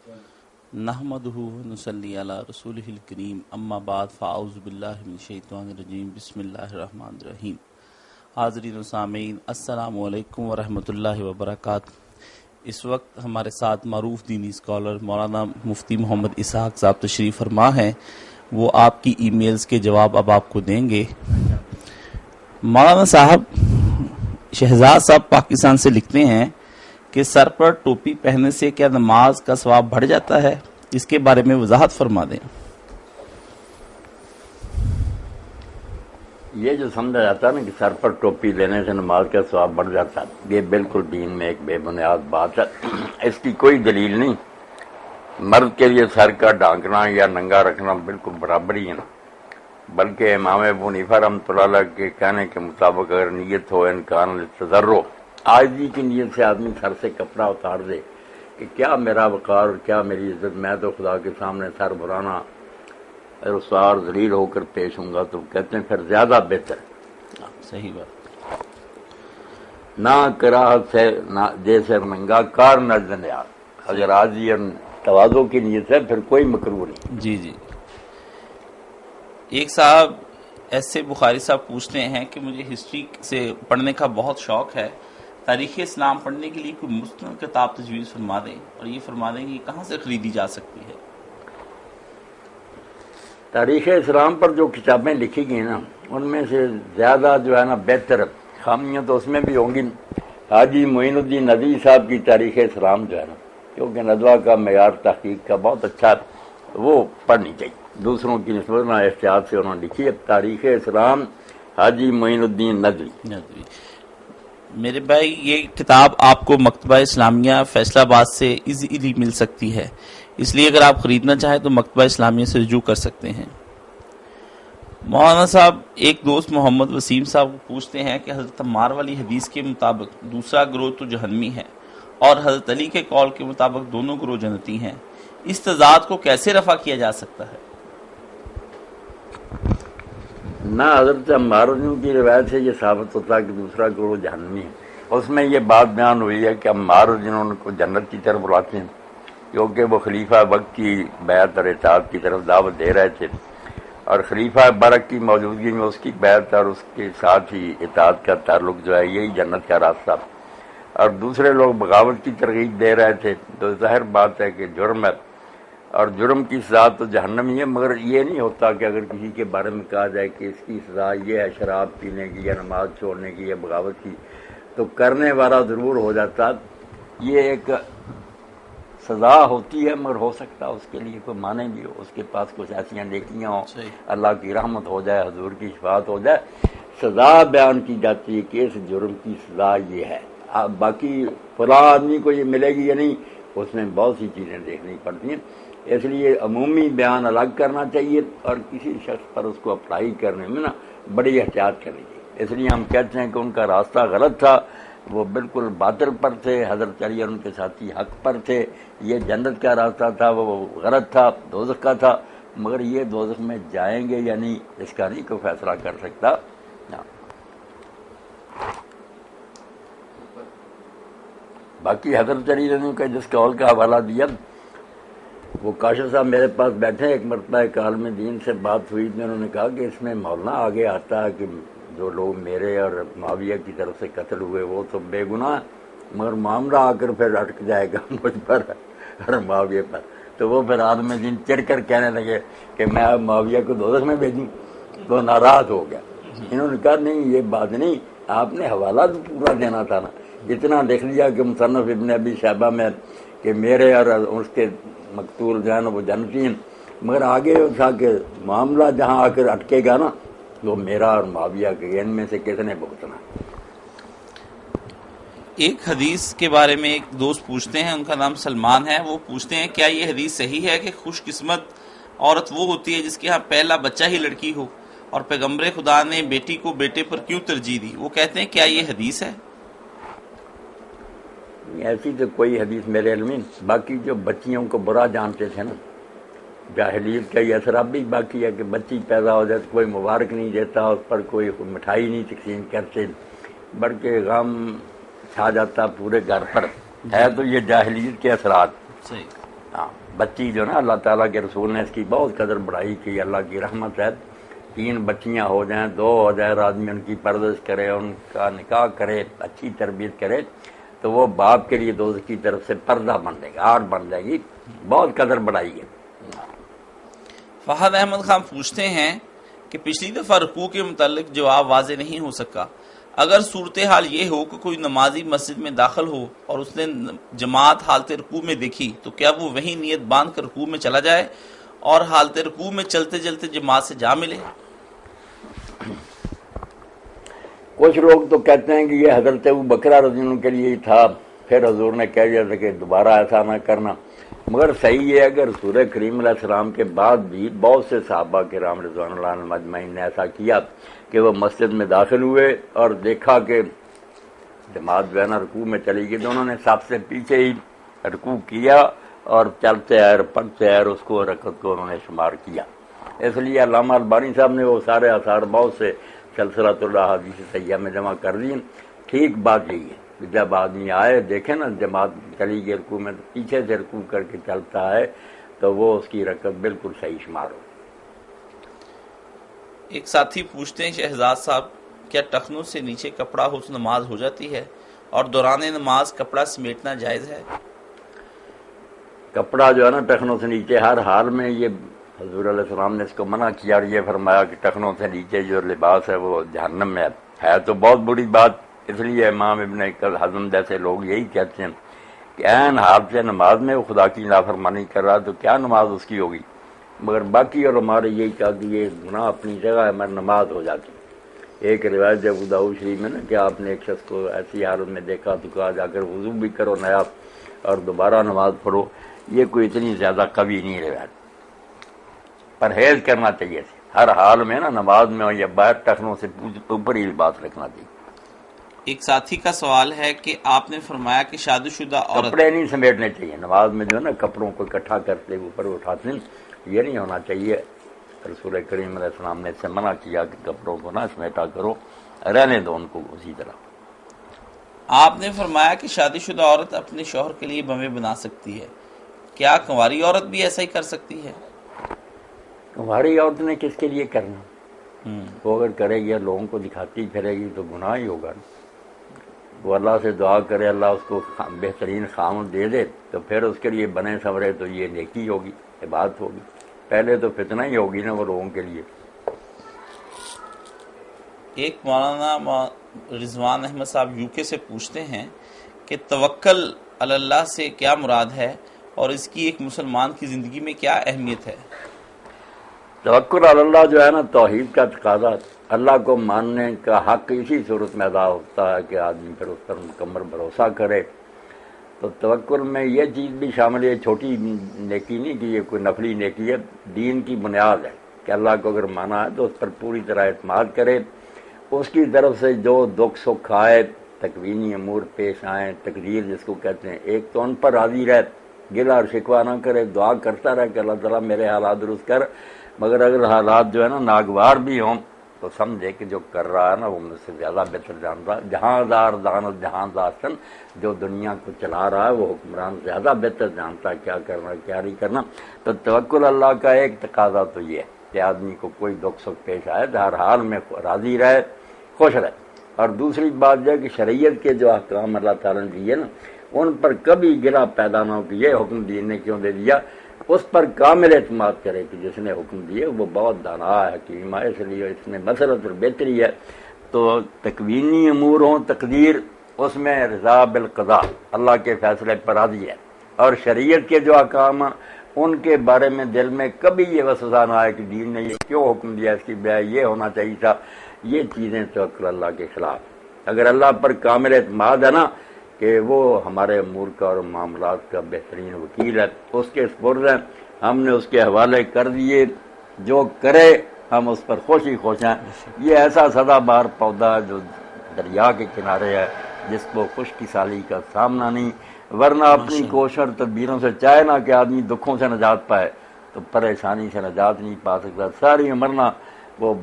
نحمدہ ونصلی علی رسولہ الکریم اما بعد فاعوذ باللہ من الشیطان الرجیم بسم اللہ الرحمن الرحیم۔ حاضرین و سامعین السلام علیکم ورحمۃ اللہ وبرکاتہ۔ اس وقت ہمارے ساتھ معروف دینی اسکالر مولانا مفتی محمد اسحاق صاحب تشریف فرما ہیں، وہ آپ کی ای میلز کے جواب اب آپ کو دیں گے۔ مولانا صاحب، شہزاد صاحب پاکستان سے لکھتے ہیں کہ سر پر ٹوپی پہننے سے کیا نماز کا ثواب بڑھ جاتا ہے؟ اس کے بارے میں وضاحت فرما دیں۔ یہ جو سمجھا جاتا ہے نا کہ سر پر ٹوپی لینے سے نماز کا ثواب بڑھ جاتا ہے، یہ بالکل دین میں ایک بے بنیاد بات ہے، اس کی کوئی دلیل نہیں۔ مرد کے لیے سر کا ڈھانکنا یا ننگا رکھنا بالکل برابر ہی ہے نا، بلکہ امام ابو حنیفہ رحمۃ اللہ علیہ کے کہنے کے مطابق اگر نیت ہو امکان تجرو، عاجزی کی نیت سے آدمی سر سے کپڑا اتار دے کہ کیا میرا وقار اور کیا میری عزت، میں تو خدا کے سامنے سر بھرانا رسوار ذلیل ہو کر پیش ہوں گا، تو کہتے ہیں پھر زیادہ بہتر صحیح بات۔ نہ کراہت سے نہ جیسے ننگا کار نزد یار، اگر عاجزی اور تواضع کی نیت ہے پھر کوئی مکروہ نہیں۔ جی ایک صاحب ایسے بخاری صاحب پوچھتے ہیں کہ مجھے ہسٹری سے پڑھنے کا بہت شوق ہے، تاریخ اسلام پڑھنے کے لیے کوئی مستند کتاب تجویز فرما دیں، اور یہ فرما دیں کہ کہاں سے خریدی جا سکتی ہے۔ تاریخ اسلام پر جو کتابیں لکھی گئی نا، ان میں سے زیادہ جو ہے نا بہتر خامیاں تو اس میں بھی ہوں گی۔ حاجی معین الدین ندوی صاحب کی تاریخ اسلام جو ہے نا، کیونکہ ندوہ کا معیار تحقیق کا بہت اچھا ہے، وہ پڑھنی چاہیے۔ دوسروں کی نسبت نہ احتیاط سے انہوں نے لکھی ہے تاریخ اسلام حاجی معین الدین ندوی۔ میرے بھائی، یہ کتاب آپ کو مکتبہ اسلامیہ فیصل آباد سے ایزیلی مل سکتی ہے، اس لیے اگر آپ خریدنا چاہیں تو مکتبہ اسلامیہ سے رجوع کر سکتے ہیں۔ مولانا صاحب، ایک دوست محمد وسیم صاحب پوچھتے ہیں کہ حضرت عمار والی حدیث کے مطابق دوسرا گروہ تو جہنمی ہے، اور حضرت علی کے قول کے مطابق دونوں گروہ جنتی ہیں، اس تضاد کو کیسے رفع کیا جا سکتا ہے؟ نہ حضرت عمار کی روایت سے یہ ثابت ہوتا ہے کہ دوسرا گروہ جہنمی ہے۔ اس میں یہ بات بیان ہوئی ہے کہ عمار جنہوں کو جنت کی طرف بلاتے ہیں، کیونکہ وہ خلیفہ وقت کی بیعت اور اطاعت کی طرف دعوت دے رہے تھے، اور خلیفہ برک کی موجودگی میں اس کی بیعت اور اس کے ساتھ ہی اطاعت کا تعلق جو ہے یہی جنت کا راستہ، اور دوسرے لوگ بغاوت کی ترغیب دے رہے تھے، تو ظاہر بات ہے کہ جرم ہے، اور جرم کی سزا تو جہنم ہی ہے۔ مگر یہ نہیں ہوتا کہ اگر کسی کے بارے میں کہا جائے کہ اس کی سزا یہ ہے شراب پینے کی یا نماز چھوڑنے کی یا بغاوت کی، تو کرنے والا ضرور ہو جاتا۔ یہ ایک سزا ہوتی ہے، مگر ہو سکتا اس کے لیے کوئی معنی بھی ہو، اس کے پاس کچھ ایسیاں نیکیاں ہوں، اللہ کی رحمت ہو جائے، حضور کی شفاعت ہو جائے، سزا بیان کی جاتی ہے کہ اس جرم کی سزا یہ ہے۔ باقی فلاں آدمی کو یہ ملے گی یا نہیں، اس میں بہت سی چیزیں دیکھنی پڑتی ہیں، اس لیے عمومی بیان الگ کرنا چاہیے، اور کسی شخص پر اس کو اپلائی کرنے میں نا بڑی احتیاط کرنی چاہیے۔ اس لیے ہم کہتے ہیں کہ ان کا راستہ غلط تھا، وہ بالکل باطل پر تھے، حضرت علی اور ان کے ساتھی حق پر تھے، یہ جنت کا راستہ تھا، وہ غلط تھا، دوزخ کا تھا، مگر یہ دوزخ میں جائیں گے یا نہیں اس کا نہیں کوئی فیصلہ کر سکتا۔ باقی حضرت علی کا جس قول کا حوالہ دیا، وہ کاشف صاحب میرے پاس بیٹھے، ایک مرتبہ ایک عالم دین سے بات ہوئی، انہوں نے کہا کہ اس میں مولانا آگے آتا ہے کہ جو لوگ میرے اور معاویہ کی طرف سے قتل ہوئے وہ تو بے گناہ، مگر معاملہ آ کر پھر اٹک جائے گا مجھ پر اور معاویہ پر، تو وہ پھر عالم دین چڑھ کر کہنے لگے کہ میں اب معاویہ کو دوزخ میں بھیجوں، تو ناراض ہو گیا۔ انہوں نے کہا نہیں، یہ بات نہیں، آپ نے حوالہ تو پورا دینا تھا نا، اتنا لکھ لیا کہ مصنف ابن ابی شیبہ میں کہ میرے اور اس کے مقتول جو ہے نا وہ جنتی ہیں، مگر آگے تھا کہ معاملہ جہاں آ کر اٹکے گا نا وہ میرا اور معاویہ کے، ان میں سے کس نے بھگتنا۔ ایک حدیث کے بارے میں ایک دوست پوچھتے ہیں، ان کا نام سلمان ہے، وہ پوچھتے ہیں کیا یہ حدیث صحیح ہے کہ خوش قسمت عورت وہ ہوتی ہے جس کے ہاں پہلا بچہ ہی لڑکی ہو، اور پیغمبر خدا نے بیٹی کو بیٹے پر کیوں ترجیح دی؟ وہ کہتے ہیں کیا یہ حدیث ہے؟ ایسی تو کوئی حدیث میرے علم میں، باقی جو بچیوں کو برا جانتے تھے نا، جاہلیت کا یہ اثر اب بھی باقی ہے کہ بچی پیدا ہو جائے تو کوئی مبارک نہیں دیتا، اس پر کوئی مٹھائی نہیں تقسیم کرتے، بلکہ غم چھا جاتا پورے گھر پر، ہے تو یہ جاہلیت کے اثرات۔ ہاں بچی جو نا اللہ تعالیٰ کے رسول نے اس کی بہت قدر بڑھائی کی، اللہ کی رحمت ہے، 3 بچیاں ہو جائیں 2 ہو جائے، آدمی ان کی پرورش کرے، ان کا نکاح کرے، اچھی تربیت کرے تو وہ باپ کے لیے دوست کی طرف سے پردہ بن جائے گا، آڑ بن جائے گی، بہت قدر بڑھائی ہے۔ فہد احمد خان پوچھتے ہیں کہ پچھلی دفعہ رکوع کے متعلق جواب واضح نہیں ہو سکا، اگر صورتحال یہ ہو کہ کوئی نمازی مسجد میں داخل ہو اور اس نے جماعت حالت رکوع میں دیکھی تو کیا وہ وہی نیت باندھ کر رکوع میں چلا جائے اور حالت رکوع میں چلتے چلتے جماعت سے جا ملے؟ کچھ لوگ تو کہتے ہیں کہ یہ حضرت ابوبکر رضی اللہ عنہ کے لیے ہی تھا، پھر حضور نے کہہ دیا تھا کہ دوبارہ ایسا نہ کرنا، مگر صحیح ہے اگر رسول کریم علیہ السلام کے بعد بھی بہت سے صحابہ کرام رضوان اللہ عنہم اجمعین نے ایسا کیا کہ وہ مسجد میں داخل ہوئے اور دیکھا کہ جماعت جو ہے نا رکوع میں چلی گئی تو انہوں نے سب سے پیچھے ہی رکوع کیا اور چلتے آئے پڑھتے آئے اس کو رکعت کو انہوں نے شمار کیا۔ اس لیے علامہ البانی صاحب نے وہ سارے آثار بہت سے سلسلۃ الاحادیث صحیحہ میں جمع کر دیے۔ ٹھیک بات یہی ہے کہ جب آدمی آئے دیکھے نا جماعت چلی گئی رکوع میں تو پیچھے سے رکوع کر کے چلتا ہے تو وہ اس کی رکعت بالکل صحیح شمار ہو۔ ایک ساتھی پوچھتے ہیں شہزاد صاحب کیا ٹخنوں سے نیچے کپڑا ہو تو نماز ہو جاتی ہے اور دوران نماز کپڑا سمیٹنا جائز ہے؟ کپڑا جو ہے نا ٹخنوں سے نیچے ہر حال میں، یہ حضور علیہ السلام نے اس کو منع کیا اور یہ فرمایا کہ ٹخنوں سے نیچے جو لباس ہے وہ جہنم میں ہے تو بہت بری بات۔ اس لیے امام ابن حزم جیسے لوگ یہی کہتے ہیں کہ عین حال سے نماز میں وہ خدا کی نافرمانی کر رہا تو کیا نماز اس کی ہوگی، مگر باقی علماء نے یہی کہا کہ یہ گناہ اپنی جگہ ہے مگر نماز ہو جاتی۔ ایک روایت ابو داؤد شریف میں نا کہ آپ نے ایک شخص کو ایسی حالت میں دیکھا تو کہا جا کر وضو بھی کرو نیا اور دوبارہ نماز پڑھو، یہ کوئی اتنی زیادہ قوی نہیں روایت، پرہیز کرنا چاہیے ہر حال میں نا نماز میں یا باہر ٹخنوں سے اوپر ہی لباس رکھنا چاہیے۔ ایک ساتھی کا سوال ہے کہ آپ نے فرمایا کہ شادی شدہ عورت کپڑے نہیں سمیٹنے چاہیے نماز میں، جو ہے نا کپڑوں کو اکٹھا کرتے اوپر اٹھاتے ہیں، یہ نہیں ہونا چاہیے۔ رسول کریم علیہ السلام نے اس سے منع کیا کہ کپڑوں کو نہ سمیٹا کرو، رہنے دو ان کو اسی طرح۔ آپ نے فرمایا کہ شادی شدہ عورت اپنے شوہر کے لیے بمیں بنا سکتی ہے، کیا کنواری عورت بھی ایسا ہی کر سکتی ہے؟ ہماری عورت نے کس کے لیے کرنا، وہ اگر کرے گی لوگوں کو دکھاتی پھرے گی تو گناہ ہی ہوگا۔ وہ اللہ سے دعا کرے اللہ اس کو بہترین خامد دے دے تو پھر اس کے لیے بنے سنورے تو یہ نیکی ہوگی، عبادت ہوگی، پہلے تو فتنہ ہی ہوگی نا وہ لوگوں کے لیے۔ ایک مولانا رضوان احمد صاحب یو کے سے پوچھتے ہیں کہ توکل علی اللہ سے کیا مراد ہے اور اس کی ایک مسلمان کی زندگی میں کیا اہمیت ہے؟ توکل علی اللہ جو ہے نا توحید کا تقاضا، اللہ کو ماننے کا حق اسی صورت میں ادا ہوتا ہے کہ آدمی پھر اس پر مکمل بھروسہ کرے۔ تو توکل میں یہ چیز بھی شامل ہے، چھوٹی نیکی نہیں کہ یہ کوئی نفلی نیکی ہے، دین کی بنیاد ہے کہ اللہ کو اگر مانا ہے تو اس پر پوری طرح اعتماد کرے، اس کی طرف سے جو دکھ سکھ آئے، تکوینی امور پیش آئیں، تقدیر جس کو کہتے ہیں، ایک تو ان پر راضی رہے، گلہ اور شکوہ نہ کرے، دعا کرتا رہے کہ اللہ تعالیٰ میرے حالات درست کر، مگر اگر حالات جو ہے نا ناگوار بھی ہوں تو سمجھے کہ جو کر رہا ہے نا وہ مجھ سے زیادہ بہتر جانتا ہے، جہاں دانت جہاں داستن، جو دنیا کو چلا رہا ہے وہ حکمران زیادہ بہتر جانتا ہے کیا کرنا کیا نہیں کرنا۔ تو توکل اللہ کا ایک تقاضا تو یہ ہے کہ آدمی کو کوئی دکھ سکھ پیش آئے تو ہر حال میں راضی رہے، خوش رہے۔ اور دوسری بات یہ ہے کہ شریعت کے جو احکام اللہ تعالیٰ نے دیے نا ان پر کبھی گرا پیدا نہ ہو کہ یہ حکم دین نے کیوں دے دیا، اس پر کامل اعتماد کرے کہ جس نے حکم دیے وہ بہت دانا ہے، حکیم ہے، اس لیے اس میں مسرت اور بہتری ہے۔ تو تکوینی امور ہوں، تقدیر، اس میں رضا بالقضاء، اللہ کے فیصلے پر راضی ہے، اور شریعت کے جو احکام ہیں ان کے بارے میں دل میں کبھی یہ وسوسہ نہ آئے کہ دین نے یہ کیوں حکم دیا، اس کی بجائے یہ ہونا چاہیے تھا، یہ چیزیں توکل اللہ کے خلاف۔ اگر اللہ پر کامل اعتماد ہے نا کہ وہ ہمارے امور کا اور معاملات کا بہترین وکیل ہے، اس کے سپرد ہیں، ہم نے اس کے حوالے کر دیے، جو کرے ہم اس پر خوش ہی خوش ہیں۔ یہ ایسا سدا بہار پودا ہے جو دریا کے کنارے ہے، جس کو خشکی سالی کا سامنا نہیں، ورنہ اپنی کوشش اور تدبیروں سے چاہے نہ کہ آدمی دکھوں سے نجات پائے تو پریشانی سے نجات نہیں پا سکتا، ساری عمر نہ وہ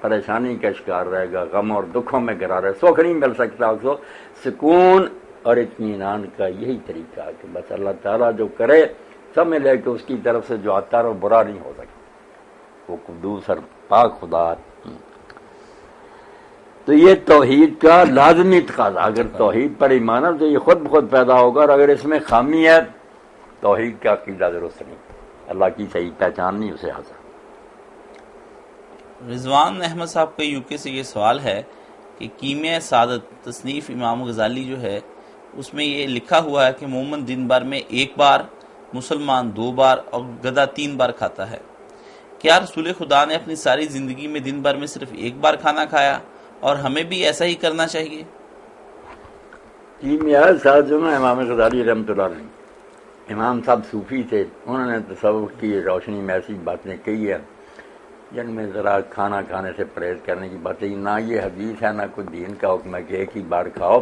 پریشانی کا شکار رہے گا، غم اور دکھوں میں گرا رہے، سکھ نہیں مل سکتا اس کو۔ سکون اور اطمینان کا یہی طریقہ ہے کہ بس اللہ تعالیٰ جو کرے سمجھ لے کہ اس کی طرف سے جو آتا ہے وہ برا نہیں ہو سکتا، وہ قدوس اور پاک خدا ہے۔ تو یہ توحید کا لازمی تقاضا، اگر توحید پر ایمان ہے تو یہ خود بخود پیدا ہوگا، اور اگر اس میں خامی ہے توحید کا عقیدہ درست نہیں، اللہ کی صحیح پہچان نہیں اسے حاصل۔ رضوان احمد صاحب کا یو کے سے یہ سوال ہے کہ کیمیہ سعادت تصنیف امام غزالی جو ہے اس میں یہ لکھا ہوا ہے کہ مومن دن بھر میں 1 بار، مسلمان 2 بار اور گدھا 3 بار کھاتا ہے۔ کیا رسول خدا نے اپنی ساری زندگی میں دن بھر میں صرف 1 بار کھانا کھایا اور ہمیں بھی ایسا ہی کرنا چاہیے؟ کیمیہ سعادت جو نا امام غزالی رحمۃ اللہ علیہ، امام صاحب صوفی تھے، انہوں نے تصوف کی روشنی میں ایسی باتیں کہی ہیں جن میں ذرا کھانا کھانے سے پرہیز کرنے کی باتیں، نہ یہ حدیث ہے نہ کوئی دین کا حکم ہے کہ 1 ہی بار کھاؤ،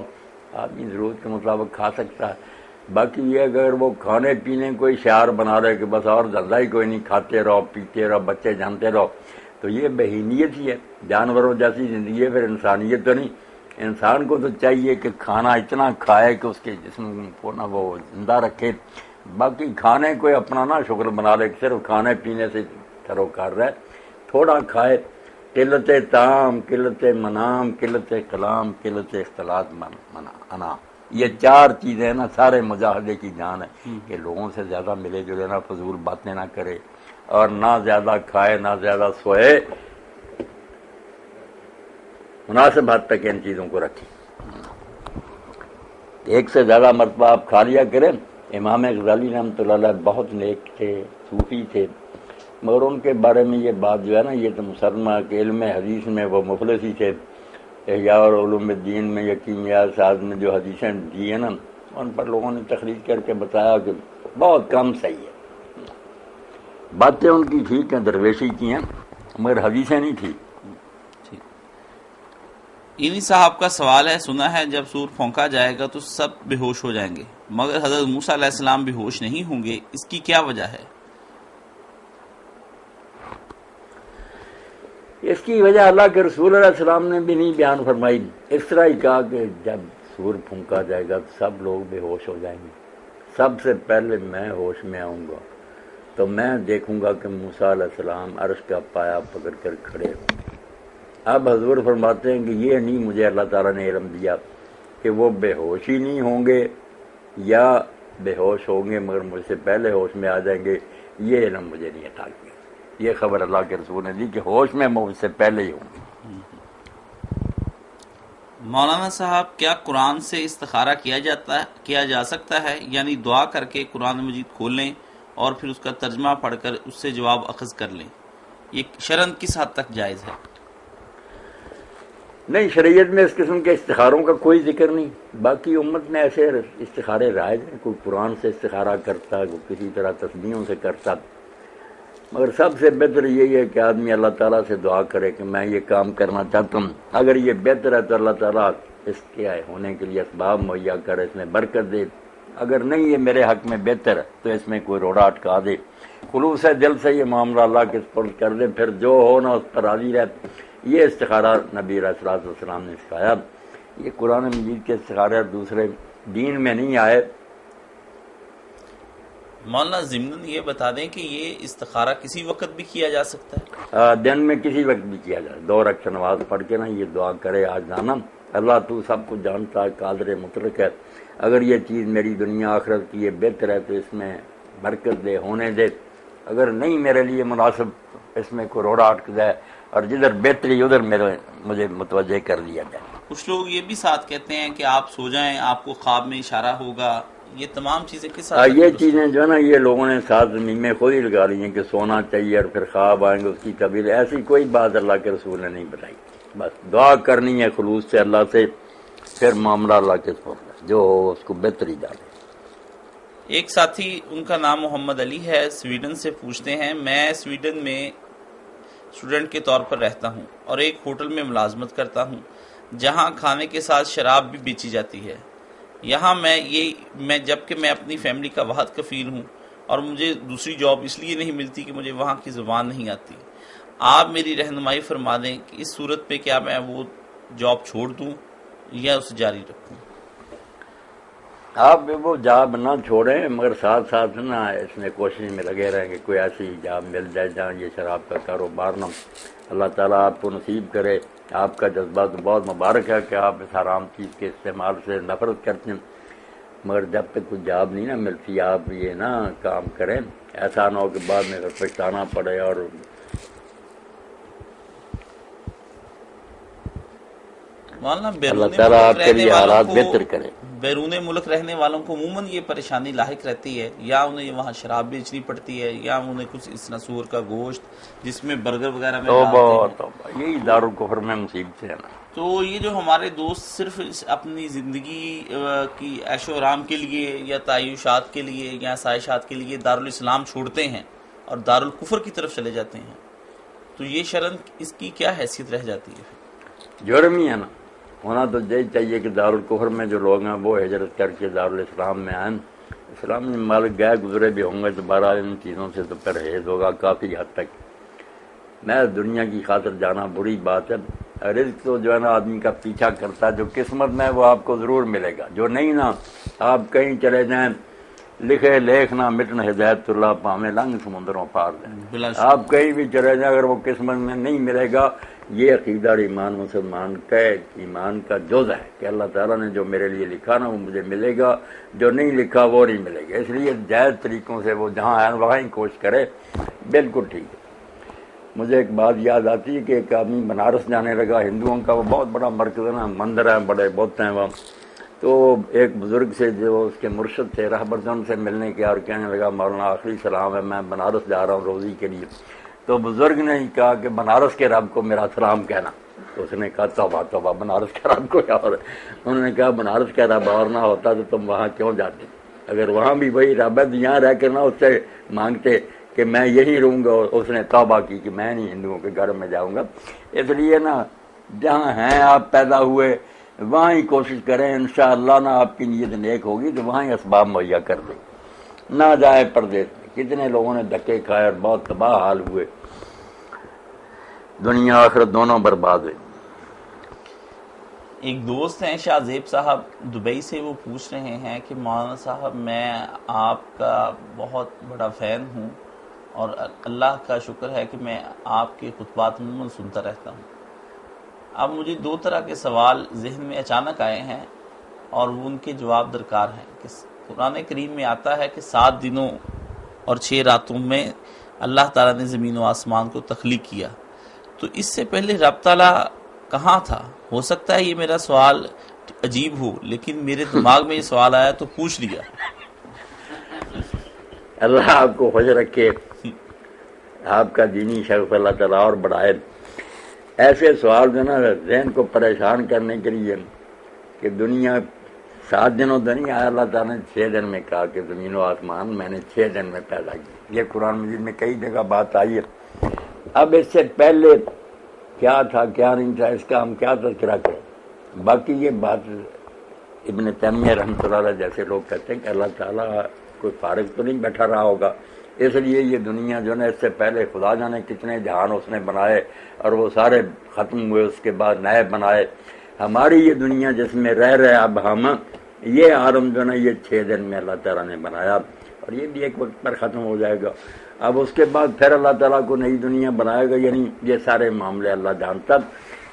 آدمی ضرورت کے مطابق کھا سکتا ہے۔ باقی یہ اگر وہ کھانے پینے کوئی شعار بنا رہے کہ بس اور دھندا ہی کوئی نہیں، کھاتے رہو پیتے رہو بچے جانتے رہو، تو یہ بہیمیت ہی ہے، جانوروں جیسی زندگی ہے، پھر انسانیت تو نہیں۔ انسان کو تو چاہیے کہ کھانا اتنا کھائے کہ اس کے جسم کو نہ وہ زندہ رکھے، باقی کھانے کو اپنا نہ شکر بنا لے کہ صرف کھانے پینے سے تروکار رہے، تھوڑا کھائے۔ قلت طعام، قلت منام، قلت کلام، قلت اختلاط انا، یہ 4 چیزیں نا سارے مجاہدے کی جان ہے کہ لوگوں سے زیادہ ملے جلے نہ، فضول باتیں نہ کرے، اور نہ زیادہ کھائے نہ زیادہ سوئے، مناسب حد تک ان چیزوں کو رکھیں۔ 1 سے زیادہ مرتبہ آپ کھا لیا کریں۔ امام غزالی رحمۃ اللہ علیہ بہت نیک تھے، صوفی تھے، مگر ان کے بارے میں یہ بات جو ہے نا، یہ تو مسلمہ کہ علم حدیث میں وہ مفلس ہی تھے۔ احیاء اور علوم الدین میں یا کیمیہ سعادت میں جو حدیثیں دی ہیں نا، ان پر لوگوں نے تخریج کر کے بتایا کہ بہت کم صحیح ہے۔ باتیں ان کی ٹھیک ہیں، درویشی کی ہیں، مگر حدیثیں نہیں ٹھیک۔ انہی صاحب کا سوال ہے، سنا ہے جب سور پھونکا جائے گا تو سب بے ہوش ہو جائیں گے، مگر حضرت موسیٰ علیہ السلام بے ہوش نہیں ہوں گے، اس کی کیا وجہ ہے؟ اس کی وجہ اللہ کے رسول علیہ السلام نے بھی نہیں بیان فرمائی، اس طرح ہی کہا کہ جب سور پھونکا جائے گا تو سب لوگ بے ہوش ہو جائیں گے، سب سے پہلے میں ہوش میں آؤں گا، تو میں دیکھوں گا کہ موسیٰ علیہ السلام عرش کا پایا پکڑ کر کھڑے ہوں۔ اب حضور فرماتے ہیں کہ یہ نہیں مجھے اللہ تعالیٰ نے علم دیا کہ وہ بے ہوش ہی نہیں ہوں گے یا بے ہوش ہوں گے مگر مجھ سے پہلے ہوش میں آ جائیں گے، یہ علم مجھے نہیں عطا کیا۔ یہ خبر اللہ کے رسول نے دی کہ ہوش میں مجھ سے پہلے ہی ہوں گے۔ مولانا صاحب، کیا قرآن سے استخارہ کیا جا سکتا ہے؟ یعنی دعا کر کے قرآن مجید کھول لیں اور پھر اس کا ترجمہ پڑھ کر اس سے جواب اخذ کر لیں، یہ شرعاً کس حد تک جائز ہے؟ نہیں، شریعت میں اس قسم کے استخاروں کا کوئی ذکر نہیں، باقی امت میں ایسے استخارے رائج ہیں، کوئی قرآن سے استخارہ کرتا، کوئی کسی طرح تسبیحوں سے کرتا، مگر سب سے بہتر یہی ہے کہ آدمی اللہ تعالیٰ سے دعا کرے کہ میں یہ کام کرنا چاہتا ہوں، اگر یہ بہتر ہے تو اللہ تعالیٰ اس کے ہونے کے لیے اسباب مہیا کرے، اس میں برکت دے، اگر نہیں یہ میرے حق میں بہتر ہے تو اس میں کوئی روڑا اٹکا دے، خلوص دل سے یہ معاملہ اللہ کے سپرد کر دے، پھر جو ہو نا اس پر راضی رہے۔ یہ استخارہ نبی علیہ الصلوۃ والسلام نے سکھایا، یہ قرآن مجید کے استخارے دوسرے دین میں نہیں آئے۔ مولانا ضمن یہ بتا دیں کہ یہ استخارہ کسی وقت بھی کیا جا سکتا ہے؟ دن میں کسی وقت بھی کیا جائے، 2 رکعت نماز پڑھ کے نا یہ دعا کرے، آج جانا اللہ تو سب کچھ جانتا ہے، قادر مطلق ہے، اگر یہ چیز میری دنیا آخرت کی یہ بہتر ہے تو اس میں برکت دے، ہونے دے، اگر نہیں میرے لیے مناسب اس میں کوئی روڑا اٹک جائے، اور جدھر بہتری ادھر مجھے متوجہ کر لیا جائے۔ کچھ لوگ یہ بھی ساتھ کہتے ہیں کہ آپ سو جائیں، آپ کو خواب میں اشارہ ہوگا، یہ تمام چیزیں کس ساتھ؟ یہ چیزیں جو ہے نا یہ لوگوں نے ساتھ زمین میں خود ہی لگا لی ہیں کہ سونا چاہیے اور پھر خواب آئیں گے اس کی تعبیر، ایسی کوئی بات اللہ کے رسول نے نہیں بتائی، بس دعا کرنی ہے خلوص سے اللہ سے، پھر معاملہ اللہ کے سپرد، جو ہو اس کو بہتری ڈالے۔ ایک ساتھی، ان کا نام محمد علی ہے، سویڈن سے پوچھتے ہیں، میں سویڈن میں اسٹوڈنٹ کے طور پر رہتا ہوں اور ایک ہوٹل میں ملازمت کرتا ہوں جہاں کھانے کے ساتھ شراب بھی بیچی جاتی ہے۔ یہاں میں جبکہ میں اپنی فیملی کا واحد کفیل ہوں اور مجھے دوسری جاب اس لیے نہیں ملتی کہ مجھے وہاں کی زبان نہیں آتی۔ آپ میری رہنمائی فرما دیں کہ اس صورت پہ کیا میں وہ جاب چھوڑ دوں یا اسے جاری رکھوں؟ آپ وہ جاب نہ چھوڑیں، مگر ساتھ ساتھ نا اس میں کوشش میں لگے رہیں کہ کوئی ایسی جاب مل جائے جہاں یہ شراب کا کاروبار نہ، اللہ تعالیٰ آپ کو نصیب کرے۔ آپ کا جذبہ تو بہت مبارک ہے کہ آپ اس حرام چیز کے استعمال سے نفرت کرتے ہیں، مگر جب تک کوئی جاب نہیں نا ملتی آپ یہ نہ کام کریں، ایسا نہ ہو کہ بعد میں پچھتانا پڑے۔ اور مولانا اللہ تعالیٰ آپ کے لیے حالات بہتر کرے۔ بیرون ملک رہنے والوں کو عموماً یہ پریشانی لاحق رہتی ہے، یا انہیں وہاں شراب بیچنی پڑتی ہے، یا انہیں کچھ اس طرح سور کا گوشت جس میں برگر وغیرہ میں ڈالتے ہیں۔ یہی دارالکفر میں مصیبت ہے نا۔ تو یہ جو ہمارے دوست صرف اپنی زندگی کی عیش و آرام کے لیے یا تعیشات کے لیے یا سائشات کے لیے دارالاسلام چھوڑتے ہیں اور دارالکفر کی طرف چلے جاتے ہیں، تو یہ شرن اس کی کیا حیثیت رہ جاتی ہے؟ جرم ہی ہے نا، ہونا تو یہی چاہیے کہ دارالکفر میں جو لوگ ہیں وہ ہجرت کر کے دارالاسلام میں آئیں۔ اسلام میں مالک گئے گزرے بھی ہوں گے تو بہرحال ان چیزوں سے تو پرہیز ہوگا کافی حد تک۔ میں دنیا کی خاطر جانا بری بات ہے، رزق تو جو ہے نا آدمی کا پیچھا کرتا ہے، جو قسمت میں وہ آپ کو ضرور ملے گا، جو نہیں نا آپ کہیں چلے جائیں، لکھے لیکھ نہ مٹن ہدایت اللہ پامے لنگ سمندروں پار دیں، آپ کہیں بھی چلے جائیں اگر وہ قسمت میں نہیں ملے گا۔ یہ عقیدہ اور ایمان مسلمان کا ایمان کا جز ہے کہ اللہ تعالیٰ نے جو میرے لیے لکھا نا وہ مجھے ملے گا، جو نہیں لکھا وہ نہیں ملے گا۔ اس لیے جائز طریقوں سے وہ جہاں ہے وہاں ہی کوشش کرے، بالکل ٹھیک ہے۔ مجھے ایک بات یاد آتی ہے کہ ایک آدمی بنارس جانے لگا، ہندوؤں کا وہ بہت بڑا مرکز ہے نا، مندر ہیں بڑے بت ہیں وہاں، تو ایک بزرگ سے جو اس کے مرشد تھے رہبر ان سے ملنے کے اور کہنے لگا مولانا آخری سلام ہے، میں بنارس جا رہا ہوں روزی کے لیے۔ تو بزرگ نے ہی کہا کہ بنارس کے رب کو میرا سلام کہنا۔ تو اس نے کہا توبہ توبہ، بنارس کا رب کو کیا اور؟ انہوں نے کہا بنارس کا رب اور نہ ہوتا تو تم وہاں کیوں جاتے؟ اگر وہاں بھی وہی رب ہے تو یہاں رہ کر نہ اس سے مانگتے کہ میں یہی رہوں گا، اور اس نے توبہ کی کہ میں نہیں ہندوؤں کے گھر میں جاؤں گا۔ اس لیے نا جہاں ہیں آپ پیدا ہوئے وہاں ہی کوشش کریں، انشاءاللہ نا آپ کی نیت نیک ہوگی تو وہاں ہی اسباب مہیا کر دیں، نہ جائے پردیس میں۔ کتنے لوگوں نے دھکے کھائے اور بہت تباہ حال ہوئے، دنیا آخرت دونوں برباد ہوئے۔ ایک دوست ہیں شاہ زیب صاحب دبئی سے، وہ پوچھ رہے ہیں کہ مولانا صاحب میں آپ کا بہت بڑا فین ہوں اور اللہ کا شکر ہے کہ میں آپ کے خطبات عموماً سنتا رہتا ہوں۔ اب مجھے دو طرح کے سوال ذہن میں اچانک آئے ہیں اور وہ ان کے جواب درکار ہیں کہ قرآن کریم میں آتا ہے کہ 7 دنوں اور 6 راتوں میں اللہ تعالیٰ نے زمین و آسمان کو تخلیق کیا، تو اس سے پہلے رب تعالیٰ کہاں تھا؟ ہو سکتا ہے یہ میرا سوال عجیب ہو، لیکن میرے دماغ میں یہ سوال آیا تو پوچھ لیا۔ اللہ آپ کو خوش رکھے، آپ کا دینی شرف اللہ تعالیٰ اور بڑھائے۔ ایسے سوال جو نا ذہن کو پریشان کرنے کے لیے کہ دنیا 7 دنوں تو نہیں آیا، اللہ تعالیٰ نے 6 دن میں کہا کہ زمین و آسمان میں نے 6 دن میں پیدا کی۔ یہ قرآن مجید میں کئی جگہ بات آئی ہے۔ اب اس سے پہلے کیا تھا کیا نہیں تھا اس کا ہم کیا تذکرہ کریں؟ باقی یہ بات ابن تیمیہ رحمۃ اللہ علیہ جیسے لوگ کہتے ہیں کہ اللہ تعالیٰ کوئی فارغ تو نہیں بیٹھا رہا ہوگا، اس لیے یہ دنیا جو ہے اس سے پہلے خدا جانے کتنے جہان اس نے بنائے اور وہ سارے ختم ہوئے، اس کے بعد نئے بنائے۔ ہماری یہ دنیا جس میں رہ رہے اب ہم، یہ عالم جو ہے یہ 6 دن میں اللہ تعالیٰ نے بنایا اور یہ بھی ایک وقت پر ختم ہو جائے گا۔ اب اس کے بعد پھر اللہ تعالیٰ کو نئی دنیا بنائے گا، یعنی یہ سارے معاملے اللہ جانتا۔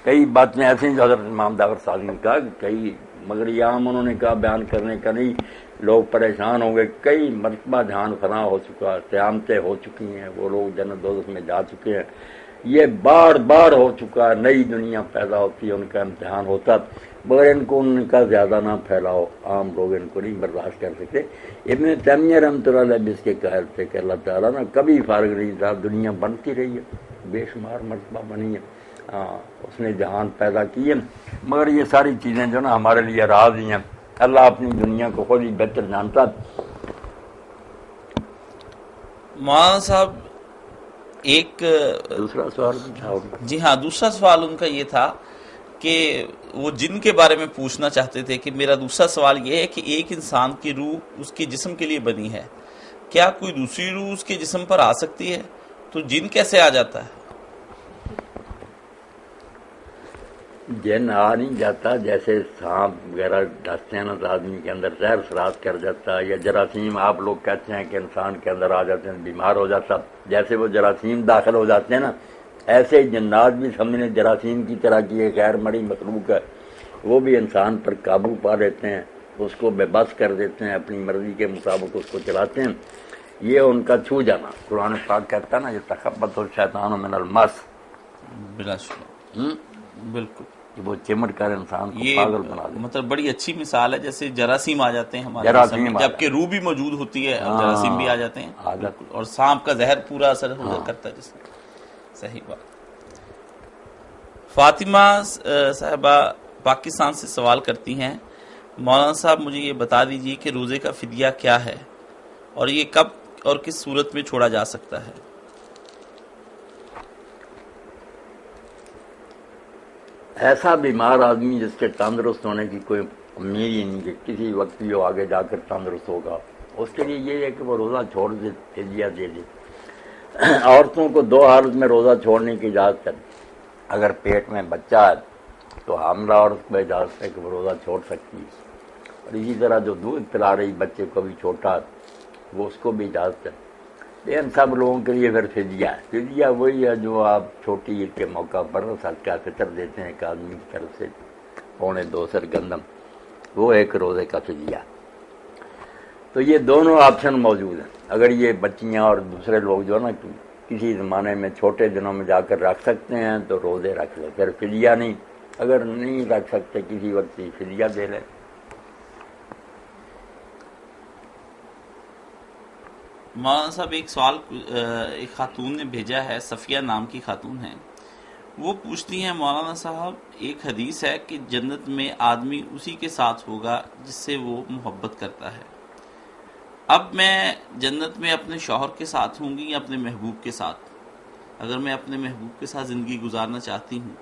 کئی باتیں ایسی جو حضرت امام جعفر صادق نے کہا کہ کئی، مگر یہ عام انہوں نے کہا بیان کرنے کا نہیں، لوگ پریشان ہوں گے۔ کئی مرتبہ جہان فنا ہو چکا، قیامتیں ہو چکی ہیں، وہ لوگ جنت دوزخ میں جا چکے ہیں، یہ بار بار ہو چکا ہے، نئی دنیا پیدا ہوتی ہے، ان کا امتحان ہوتا، مگر ان کو ان کا زیادہ نہ پھیلاؤ، عام لوگ ان کو نہیں برداشت کر سکتے۔ ابن تیمیہ رحمۃ اللہ علیہ بھی اس کے قائل تھے کہ اللہ تعالیٰ نے کبھی فارغ نہیں تھا، دنیا بنتی رہی ہے، بے شمار مرتبہ بنی ہے، اس نے جہان پیدا کیے، مگر یہ ساری چیزیں جو نا ہمارے لیے راز ہی ہیں، اللہ اپنی دنیا کو خود ہی بہتر جانتا۔ مولانا صاحب ایک دوسرا سوال تھا، جی ہاں، دوسرا سوال ان کا یہ تھا کہ وہ جن کے بارے میں پوچھنا چاہتے تھے کہ میرا دوسرا سوال یہ ہے کہ ایک انسان کی روح اس کے جسم کے لیے بنی ہے، کیا کوئی دوسری روح اس کے جسم پر آ سکتی ہے؟ تو جن کیسے آ جاتا ہے؟ جن آ نہیں جاتا، جیسے سانپ وغیرہ ڈستے ہیں نا تو آدمی کے اندر زہر سرات کر جاتا ہے، یا جراثیم آپ لوگ کہتے ہیں کہ انسان کے اندر آ جاتے ہیں بیمار ہو جاتا، جیسے وہ جراثیم داخل ہو جاتے ہیں نا، ایسے جنات بھی سمجھنے جراثیم کی طرح کی ایک غیر مرئی مخلوق ہے، وہ بھی انسان پر قابو پا لیتے ہیں، اس کو بے بس کر دیتے ہیں، اپنی مرضی کے مطابق اس کو چلاتے ہیں۔ یہ ان کا چھو جانا، قرآن پاک کہتا ہے نا، یہ تخبط الشیطان من المس، بلا شبہ بالکل، کہ وہ چمٹ کر انسان کو یہ پاگل بنا دے۔ مطلب بڑی اچھی مثال ہے، جیسے جراثیم آ جاتے ہیں ہمارے جراثیم جسم میں، جبکہ روح بھی موجود ہوتی ہے اور جراثیم بھی آ جاتے ہیں، بالکل، اور سانپ کا زہر پورا اثر کرتا ہے جسم۔ صحیح بات۔ فاطمہ صاحبہ پاکستان سے سوال کرتی ہیں، مولانا صاحب مجھے یہ بتا دیجئے کہ روزے کا فدیہ کیا ہے اور یہ کب اور کس صورت میں چھوڑا جا سکتا ہے؟ ایسا بیمار آدمی جس کے تندرست ہونے کی کوئی امید ہی نہیں کہ کسی وقت بھی وہ آگے جا کر تندرست ہوگا، اس کے لیے یہ ہے کہ وہ روزہ چھوڑ دے، فدیہ دے دے۔ عورتوں کو دو حالت میں روزہ چھوڑنے کی اجازت ہے، اگر پیٹ میں بچہ ہے تو حاملہ عورت کو اجازت ہے کہ وہ روزہ چھوڑ سکتی ہے، اور اسی طرح جو دودھ پلا رہی بچے کو بھی چھوٹا ہے وہ اس کو بھی اجازت ہے۔ ان سب لوگوں کے لیے پھر فدیہ ہے۔ فدیہ وہی ہے جو آپ چھوٹی عید کے موقع پر صدقہ فطر دیتے ہیں ایک آدمی کی طرف سے 2.25 سر گندم، وہ ایک روزے کا فدیہ ہے۔ تو یہ دونوں آپشن موجود ہیں، اگر یہ بچیاں اور دوسرے لوگ جو ہے نا کسی زمانے میں چھوٹے دنوں میں جا کر رکھ سکتے ہیں تو روزے رکھ لیں، پھر فدیہ نہیں، اگر نہیں رکھ سکتے کسی وقت ہی فدیہ دے لیں۔ مولانا صاحب ایک سوال ایک خاتون نے بھیجا ہے، صفیہ نام کی خاتون ہیں، وہ پوچھتی ہیں مولانا صاحب ایک حدیث ہے کہ جنت میں آدمی اسی کے ساتھ ہوگا جس سے وہ محبت کرتا ہے، اب میں جنت میں اپنے شوہر کے ساتھ ہوں گی یا اپنے محبوب کے ساتھ؟ اگر میں اپنے محبوب کے ساتھ زندگی گزارنا چاہتی ہوں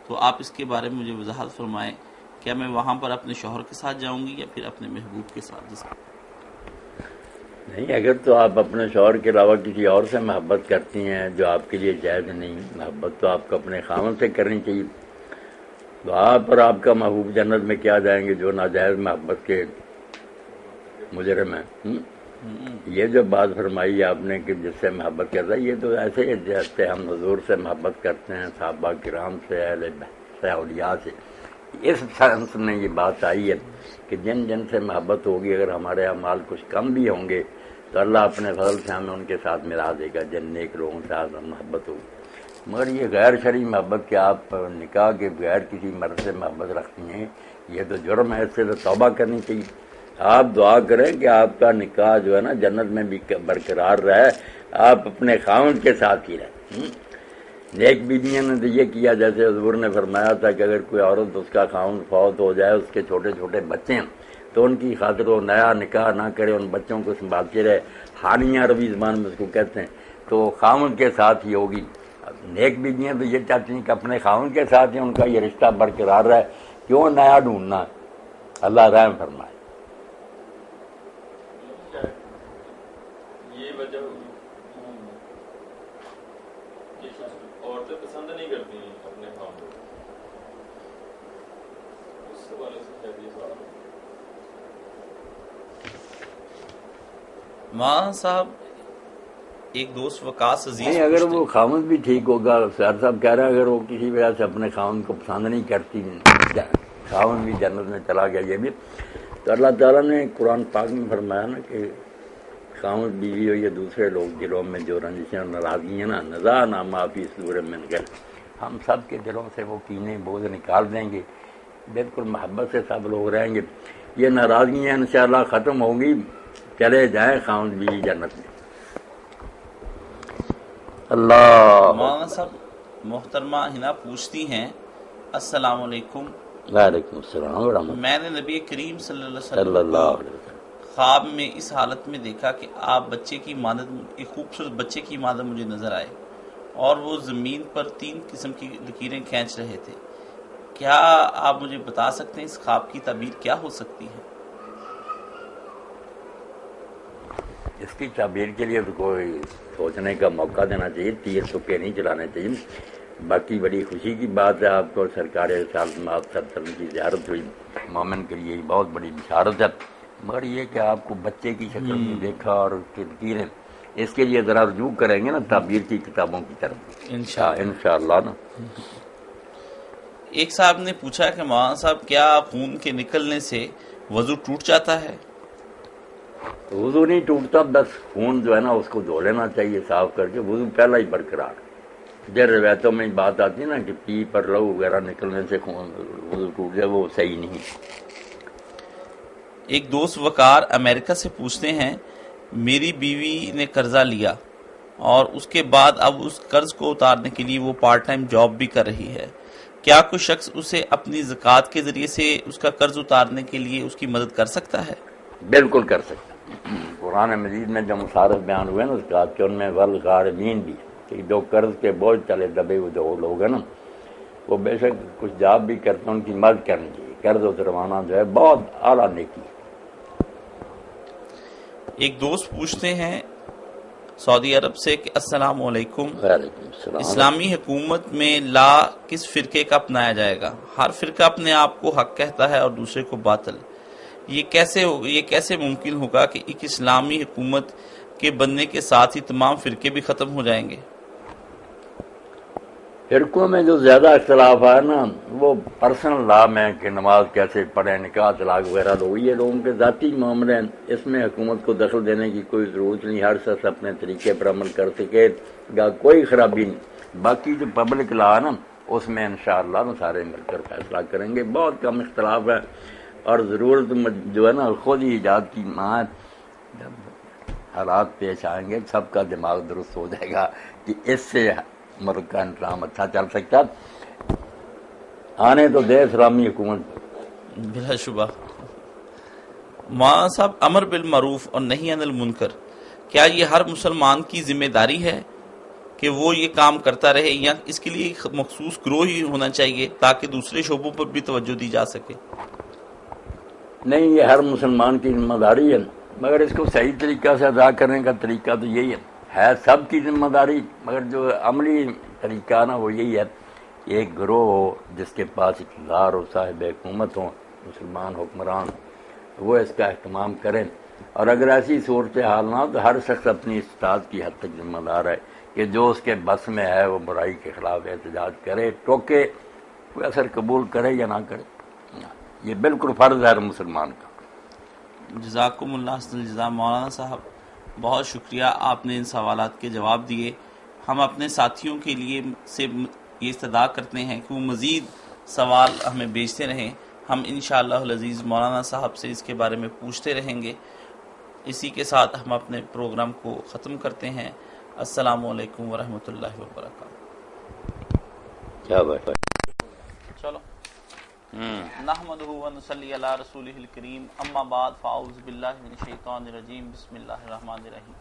تو آپ اس کے بارے میں مجھے وضاحت فرمائیں، کیا میں وہاں پر اپنے شوہر کے ساتھ جاؤں گی یا پھر اپنے محبوب کے ساتھ؟ نہیں، اگر تو آپ اپنے شوہر کے علاوہ کسی اور سے محبت کرتی ہیں جو آپ کے لیے جائز نہیں، محبت تو آپ کو اپنے خاوند سے کرنی چاہیے، تو آپ اور آپ کا محبوب جنت میں کیا جائیں گے جو ناجائز محبت کے مجرم ہیں۔ یہ جو بات فرمائی آپ نے کہ جس سے محبت کرتا ہے، یہ تو ایسے ہی جیسے ہم حضور سے محبت کرتے ہیں، صحابہ کرام سے، اہل بیت سے، اولیاء سے، اس سنس میں یہ بات آئی ہے کہ جن جن سے محبت ہوگی، اگر ہمارے اعمال کچھ کم بھی ہوں گے تو اللہ اپنے فضل سے ہمیں ان کے ساتھ ملا دے گا جن نیک لوگوں سے آج محبت ہوگی۔ مگر یہ غیر شرعی محبت کہ آپ نکاح کے بغیر کسی مرد سے محبت رکھتی ہیں، یہ تو جرم ہے، اس سے تو توبہ کرنی چاہیے۔ آپ دعا کریں کہ آپ کا نکاح جو ہے نا جنت میں بھی برقرار رہے، آپ اپنے خاوند کے ساتھ ہی رہیں۔ نیک بیویوں نے تو یہ کیا، جیسے حضور نے فرمایا تھا کہ اگر کوئی عورت اس کا خاوند فوت ہو جائے، اس کے چھوٹے چھوٹے بچے ہیں تو ان کی خاطر وہ نیا نکاح نہ کرے، ان بچوں کو سنبھالتے رہے، حانیہ عربی زبان میں اس کو کہتے ہیں، تو خاوند کے ساتھ ہی ہوگی۔ نیک بیویاں تو یہ چاہتی ہیں کہ اپنے خاوند کے ساتھ ہی ان کا یہ رشتہ برقرار رہے، کیوں نیا ڈھونڈنا؟ اللہ رحم فرمائے۔ یہ وجہ عورتیں پسند نہیں کرتی ہیں اپنے خاوند کو، اس حوالے سے کیا یہ سوال ہے؟ مولانا صاحب ایک دوست وقاص عزیز نہیں، اگر وہ خاوند بھی ٹھیک ہوگا، سر صاحب کہہ رہے ہیں اگر وہ کسی وجہ سے اپنے خاوند کو پسند نہیں کرتی، خاوند بھی جنت میں چلا گیا، یہ بھی تو اللہ تعالیٰ نے قرآن پاک میں فرمایا نا کہ خاوند بیوی ہو یا دوسرے لوگ دلوں میں جو رنجشیں اور ناراضگیاں نا نزا نا معافی صدور من غل، ہم سب کے دلوں سے وہ کینے بوجھ نکال دیں گے، بالکل محبت سے سب لوگ رہیں گے، یہ ناراضگیاں انشاءاللہ ختم ہوں گی، چلے جائیں خاوند بیوی جنت میں۔ اللہ مولانا صاحب محترمہ ہنا پوچھتی ہیں، السلام علیکم، وعلیکم السلام ورحمۃ میں نے نبی کریم صلی اللہ علیہ صلی وسلم اللہ کو علیہ وسلم خواب میں اس حالت میں دیکھا کہ آپ بچے کی مانند، ایک خوبصورت بچے کی مانند مجھے نظر آئے اور وہ زمین پر 3 قسم کی لکیریں کھینچ رہے تھے، کیا آپ مجھے بتا سکتے ہیں اس خواب کی تعبیر کیا ہو سکتی ہے؟ اس کی تعبیر کے لیے تو کوئی سوچنے کا موقع دینا چاہیے، تیر تکے نہیں چلانے چاہیے۔ باقی بڑی خوشی کی بات ہے، آپ کو سرکار رسالت مآب صلی اللہ علیہ وسلم کی زیارت ہوئی، مومن کے لیے بہت بڑی بشارت ہے، مگر یہ کہ آپ کو بچے کی شکل میں دیکھا اور اس کی لکیریں، اس کے لیے ذرا رجوع کریں گے نا تعبیر کی کتابوں کی طرف انشاءاللہ نا۔ ایک صاحب نے پوچھا کہ مولانا صاحب کیا خون کے نکلنے سے وضو ٹوٹ جاتا ہے؟ وضو نہیں ٹوٹتا، بس خون جو ہے نا اس کو دھو لینا چاہیے صاف کر کے، وضو پہلا ہی برقرار۔ جب روایتوں میں بات آتی ہے نا کہ پی پر لہو وغیرہ نکلنے سے خون وضو ٹوٹ جائے، وہ صحیح نہیں۔ ایک دوست وقار امریکہ سے پوچھتے ہیں، میری بیوی نے قرضہ لیا اور اس کے بعد اب اس قرض کو اتارنے کے لیے وہ پارٹ ٹائم جاب بھی کر رہی ہے، کیا کوئی شخص اسے اپنی زکوٰۃ کے ذریعے سے اس کا قرض اتارنے کے لیے اس کی مدد کر سکتا ہے؟ بالکل کر سکتا۔ قرآن مجید میں جو مصارف بیان ہوئے نا زکوٰۃ کے، ان میں والغارمین بھی، کہ جو قرض کے بوجھ تلے دبے ہوئے جو لوگ ہیں نا، وہ بے شک کچھ جاب بھی کرتے ہیں، ان کی مدد کرنی چاہیے۔ قرض اتروانا جو ہے بہت اعلیٰ نیکی ہے۔ ایک دوست پوچھتے ہیں سعودی عرب سے کہ السلام علیکم، وعلیکم السلام۔ اسلامی حکومت میں لا کس فرقے کا اپنایا جائے گا؟ ہر فرقہ اپنے آپ کو حق کہتا ہے اور دوسرے کو باطل، یہ کیسے ممکن ہوگا کہ ایک اسلامی حکومت کے بننے کے ساتھ ہی تمام فرقے بھی ختم ہو جائیں گے؟ فرقوں میں جو زیادہ اختلاف ہے نا وہ پرسنل لا میں کہ نماز کیسے پڑھیں، نکاح طلاق وغیرہ تو یہ لوگوں کے ذاتی معاملے ہیں، اس میں حکومت کو دخل دینے کی کوئی ضرورت نہیں، ہر شخص اپنے طریقے پر عمل کر سکے گا، کوئی خرابی نہیں۔ باقی جو پبلک لا ہے نا اس میں انشاءاللہ سارے مل کر فیصلہ کریں گے، بہت کم اختلاف ہے، اور ضرورت جو ہے نا خود ہی ایجاد کی ماں، جب حالات پیش آئیں گے سب کا دماغ درست ہو جائے گا کہ اس سے ملک کا انتظام اچھا چل سکتا، آنے تو دے اسلامی حکومت۔ بلا شبہ۔ مولانا صاحب، امر بالمعروف اور نہی عن المنکر، کیا یہ ہر مسلمان کی ذمہ داری ہے کہ وہ یہ کام کرتا رہے، یا اس کے لیے مخصوص گروہ ہی ہونا چاہیے تاکہ دوسرے شعبوں پر بھی توجہ دی جا سکے؟ نہیں، یہ ہر مسلمان کی ذمہ داری ہے، مگر اس کو صحیح طریقہ سے ادا کرنے کا طریقہ تو یہی ہے سب کی ذمہ داری، مگر جو عملی طریقہ نا وہ یہی ہے، ایک گروہ ہو جس کے پاس اقتدار ہو، صاحب حکومت ہو، مسلمان حکمران، وہ اس کا اہتمام کریں، اور اگر ایسی صورتحال نہ ہو تو ہر شخص اپنی استطاعت کی حد تک ذمہ دار ہے کہ جو اس کے بس میں ہے وہ برائی کے خلاف احتجاج کرے، ٹوکے، کوئی اثر قبول کرے یا نہ کرے، یہ بالکل فرض ہے ہر مسلمان کا۔ جزاکم اللہ حسن الجزا۔ مولانا صاحب بہت شکریہ، آپ نے ان سوالات کے جواب دیے۔ ہم اپنے ساتھیوں کے لیے سے یہ استدعا کرتے ہیں کہ وہ مزید سوال ہمیں بھیجتے رہیں، ہم انشاءاللہ العزیز مولانا صاحب سے اس کے بارے میں پوچھتے رہیں گے۔ اسی کے ساتھ ہم اپنے پروگرام کو ختم کرتے ہیں۔ السلام علیکم ورحمۃ اللہ وبرکاتہ۔ کیا بات ہے؟ چلو نحمدہ ونصلی علی رسولہ الکریم، اما بعد فاعوذ باللہ من الشیطان الرجیم، بسم اللہ الرحمن الرحیم۔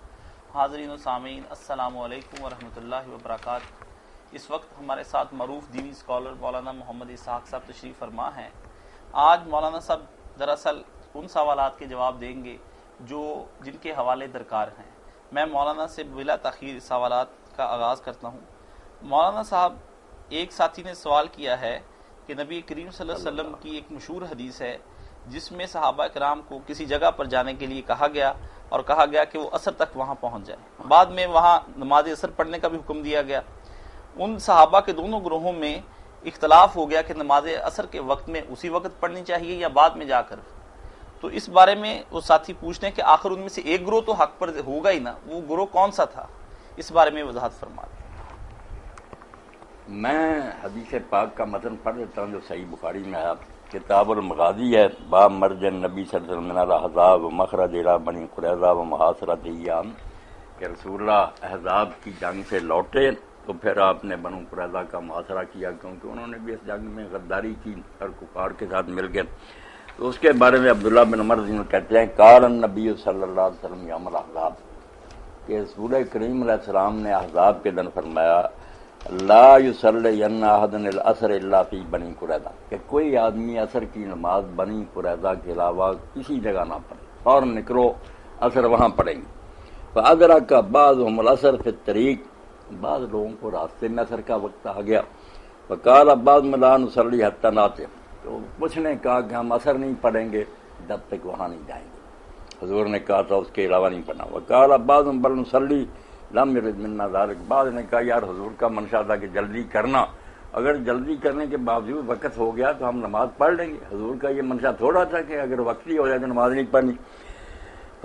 حاضرین و سامعین، السلام علیکم ورحمۃ اللہ وبرکاتہ۔ اس وقت ہمارے ساتھ معروف دینی اسکالر مولانا محمد اسحاق صاحب تشریف فرما ہیں۔ آج مولانا صاحب دراصل ان سوالات کے جواب دیں گے جن کے حوالے درکار ہیں۔ میں مولانا سے بلا تاخیر سوالات کا آغاز کرتا ہوں۔ مولانا صاحب، ایک ساتھی نے سوال کیا ہے کہ نبی کریم صلی اللہ علیہ وسلم کی ایک مشہور حدیث ہے جس میں صحابہ کرام کو کسی جگہ پر جانے کے لیے کہا گیا اور کہا گیا کہ وہ عصر تک وہاں پہنچ جائیں، بعد میں وہاں نماز عصر پڑھنے کا بھی حکم دیا گیا۔ ان صحابہ کے دونوں گروہوں میں اختلاف ہو گیا کہ نماز عصر کے وقت میں اسی وقت پڑھنی چاہیے یا بعد میں جا کر۔ تو اس بارے میں وہ ساتھی پوچھتے ہیں کہ آخر ان میں سے ایک گروہ تو حق پر ہوگا ہی نا، وہ گروہ کون سا تھا؟ اس بارے میں وضاحت فرما دیں۔ میں حدیث پاک کا متن پڑھ دیتا ہوں جو صحیح بخاری میں ہے، کتاب المغازی ہے، باب مرج النبی صلی اللہ علیہ وسلم من الاحزاب مخرج الی بنی قریظہ و محاصرۃ ایام، کہ رسول اللہ احزاب کی جنگ سے لوٹے تو پھر آپ نے بنو قریظہ کا محاصرہ کیا، کیونکہ انہوں نے بھی اس جنگ میں غداری کی اور کفار کے ساتھ مل گئے۔ تو اس کے بارے میں عبداللہ بن عمر کہتے ہیں قال النبی صلی اللہ علیہ وسلم یوم الاحزاب، کہ رسول کریم علیہ السلام نے احزاب کے دن فرمایا لا یصلی احد العصر الا فی بنی قریظہ، کہ کوئی آدمی عصر کی نماز بنی قریظہ کے علاوہ کسی جگہ نہ پڑھے، اور نکلو عصر وہاں پڑھیں گے۔ فادرک بعضهم العصر فی الطریق، بعض لوگوں کو راستے میں اثر کا وقت آ گیا، وقال عباس ملا نصلی حتی ناطق، تو کچھ نے کہا کہ ہم اثر نہیں پڑھیں گے جب تک وہاں نہیں جائیں گے، حضور نے کہا تھا اس کے علاوہ نہیں پڑھنا۔ وقال عباس بل نصلی لم یرد منا ذلک، بعض نے کہا یار حضور کا منشا تھا کہ جلدی کرنا، اگر جلدی کرنے کے باوجود وقت ہو گیا تو ہم نماز پڑھ لیں گے، حضور کا یہ منشا تھوڑا تھا کہ اگر وقت ہی ہو جائے تو نماز نہیں پڑھنی۔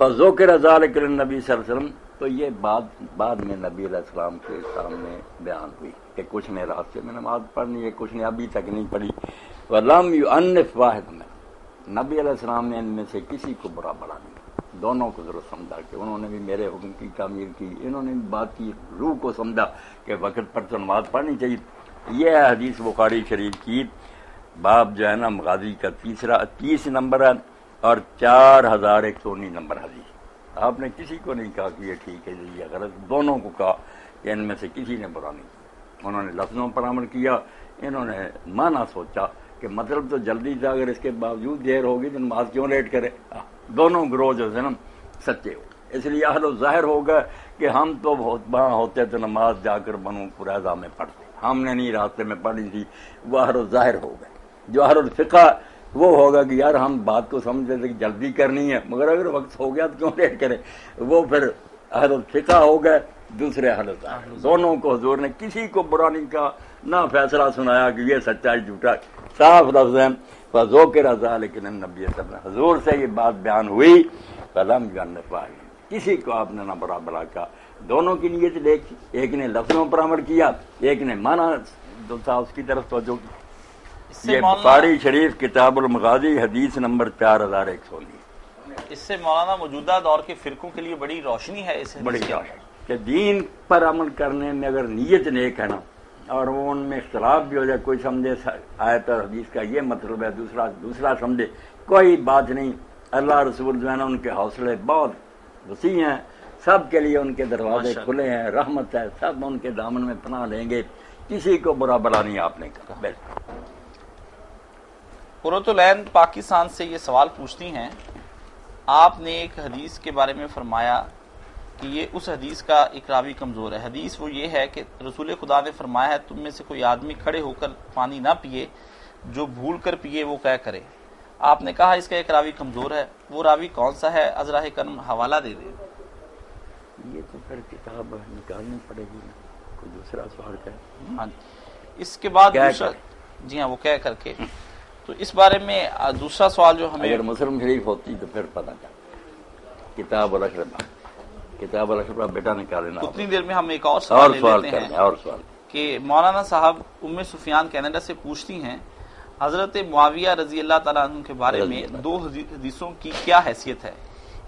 فذکر ذلک للنبی صلی اللہ علیہ وسلم، تو یہ بات بعد میں نبی علیہ السلام کے سامنے بیان ہوئی کہ کچھ نے راستے میں نماز پڑھنی ہے، کچھ نے ابھی تک نہیں پڑھی۔ ولم یعنف واحد میں، نبی علیہ السلام نے ان میں سے کسی کو برا بڑا نہیں، دونوں کو ضرور سمجھا کہ انہوں نے بھی میرے حکم کی تعمیر کی، انہوں نے بھی بات کی روح کو سمجھا کہ وقت پر تو نماز پڑھنی چاہیے۔ یہ ہے حدیث بخاری شریف کی، باب جو ہے نا مغازی کا 30 نمبر ہے اور 4119 نمبر حدیث۔ آپ نے کسی کو نہیں کہا کہ یہ ٹھیک ہے یہ غلط، دونوں کو کہا کہ ان میں سے کسی نے برا نہیں کیا، انہوں نے لفظوں پر عمل کیا، انہوں نے معنی سوچا کہ مطلب تو جلدی تھا، اگر اس کے باوجود دیر ہوگی تو نماز کیوں لیٹ کرے۔ دونوں گروہ جو ہے نا سچے ہو، اس لیے اہل ظاہر ہو گئے کہ ہم تو وہاں ہوتے تو نماز جا کر بنو قریظہ میں پڑھتے، ہم نے نہیں راستے میں پڑھی تھی، وہ اہل ظاہر ہو گئے۔ جو اہل الفقہ وہ ہوگا کہ یار ہم بات کو سمجھتے تھے کہ جلدی کرنی ہے، مگر اگر وقت ہو گیا تو کیوں لیٹ کرے، وہ پھر اہل الفقہ ہو گئے، دوسرے اہل ظاہر۔ دونوں کو حضور نے کسی کو برا نہیں کہا، نہ فیصلہ سنایا کہ یہ سچا ہے جھوٹا، صاف لفظ ہے۔ فذکر ذلک للنبی صلی اللہ علیہ وسلم، حضور سے یہ بات بیان ہوئی، فلم یعنف واحد، کسی کو آپ نے نہ برا بلا کہا، دونوں کی نیت دیکھی، ایک نے لفظوں پر عمل کیا، ایک نے معنی جو تھا اس کی طرف توجہ کی۔ یہ بخاری شریف کتاب المغازی حدیث نمبر 4119۔ اس سے مولانا موجودہ دور کے فرقوں کے لیے بڑی روشنی ہے اس بڑی روشنی کہ دین پر عمل کرنے میں اگر نیت نیک ہے نا، اور وہ ان میں اختلاف بھی ہو جائے، کوئی سمجھے آیت اور حدیث کا یہ مطلب ہے، دوسرا سمجھے، کوئی بات نہیں۔ اللہ رسول جو ہے نا ان کے حوصلے بہت وسیع ہیں، سب کے لیے ان کے دروازے کھلے ہیں، رحمت ہے، سب ان کے دامن میں پناہ لیں گے، کسی کو برا بلا نہیں آپ نے کہا۔ قرۃ العین پاکستان سے یہ سوال پوچھتی ہیں، آپ نے ایک حدیث کے بارے میں فرمایا کہ یہ اس حدیث کا ایک راوی کمزور ہے، حدیث وہ یہ ہے کہ رسول خدا نے فرمایا ہے تم میں سے کوئی آدمی کھڑے ہو کر پانی نہ پیے، جو بھول کر پیے وہ کیا کرے۔ آپ نے کہا اس کا ایک راوی کمزور ہے، وہ راوی کون سا ہے؟ ازراہ کرم حوالہ دے دیں۔ یہ تو پھر کتاب نکالنی پڑے گی، کوئی دوسرا سوال ہے۔ ہاں اس کے بعد دوسرا، جی ہاں وہ کہہ کر کے، تو اس بارے میں دوسرا سوال جو ہمیں، اگر مسلم شریف ہوتی تو پھر پتہ چل، کتاب الاشرفہ، کتاب الاشرفہ بیٹا نکال لینا۔ اتنی دیر میں ہم ایک اور سوال لیتے ہیں اور سوال کہ مولانا صاحب ام سفیان کینیڈا سے پوچھتی ہیں حضرت معاویہ رضی اللہ تعالیٰ عنہ کے بارے میں دو حدیثوں کی کیا حیثیت ہے؟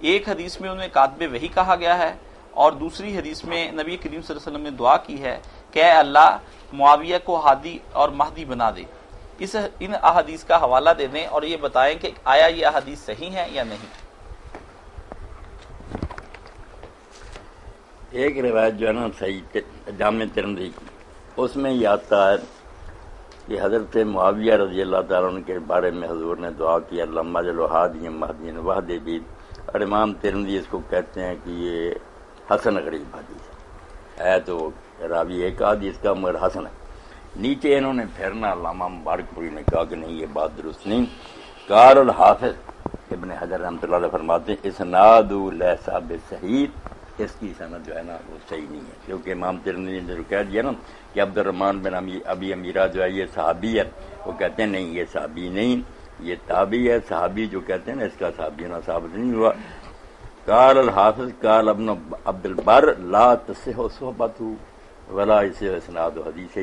ایک حدیث میں انہیں کاتب وحی کہا گیا ہے اور دوسری حدیث میں نبی کریم صلی اللہ علیہ وسلم نے دعا کی ہے کہ اے اللہ معاویہ کو ہادی اور مہدی بنا دے۔ ان احادیث کا حوالہ دے دیں اور یہ بتائیں کہ آیا یہ احادیث صحیح ہیں یا نہیں۔ ایک روایت جو ہے نا صحیح جامع ترمذی کی، اس میں یہ آتا ہے کہ حضرت معاویہ رضی اللہ تعالیٰ عنہ کے بارے میں حضور نے دعا کی اللہم اجعلہ ہادیا مہدیا واہدہ بہ، اور امام ترمذی اس کو کہتے ہیں کہ یہ حسن غریب حدیث ہے تو راوی ایک حدیث کا مگر حسن ہے۔ نیچے انہوں نے پھرنا علامہ مبارک پوری نے کہا کہ نہیں یہ بات درست نہیں۔ قال الحافظ ابن حجر رحمۃ اللہ علیہ فرماتے ہیں اسناد لیس بصحیح، اس کی سند جو ہے نا وہ صحیح نہیں ہے، کیونکہ امام ترمذی نے جو کہہ دیا نا کہ عبد الرحمن بن ابی امیرہ جو ہے یہ صحابی ہے، وہ کہتے ہیں نہیں یہ صحابی نہیں، یہ تابعی ہے، صحابی جو کہتے ہیں نا اس کا صحابی ہونا ثابت نہیں ہوا۔ قال الحافظ قال ابن عبد البر لا تصح صحبته ولا يصح اسناد حدیث،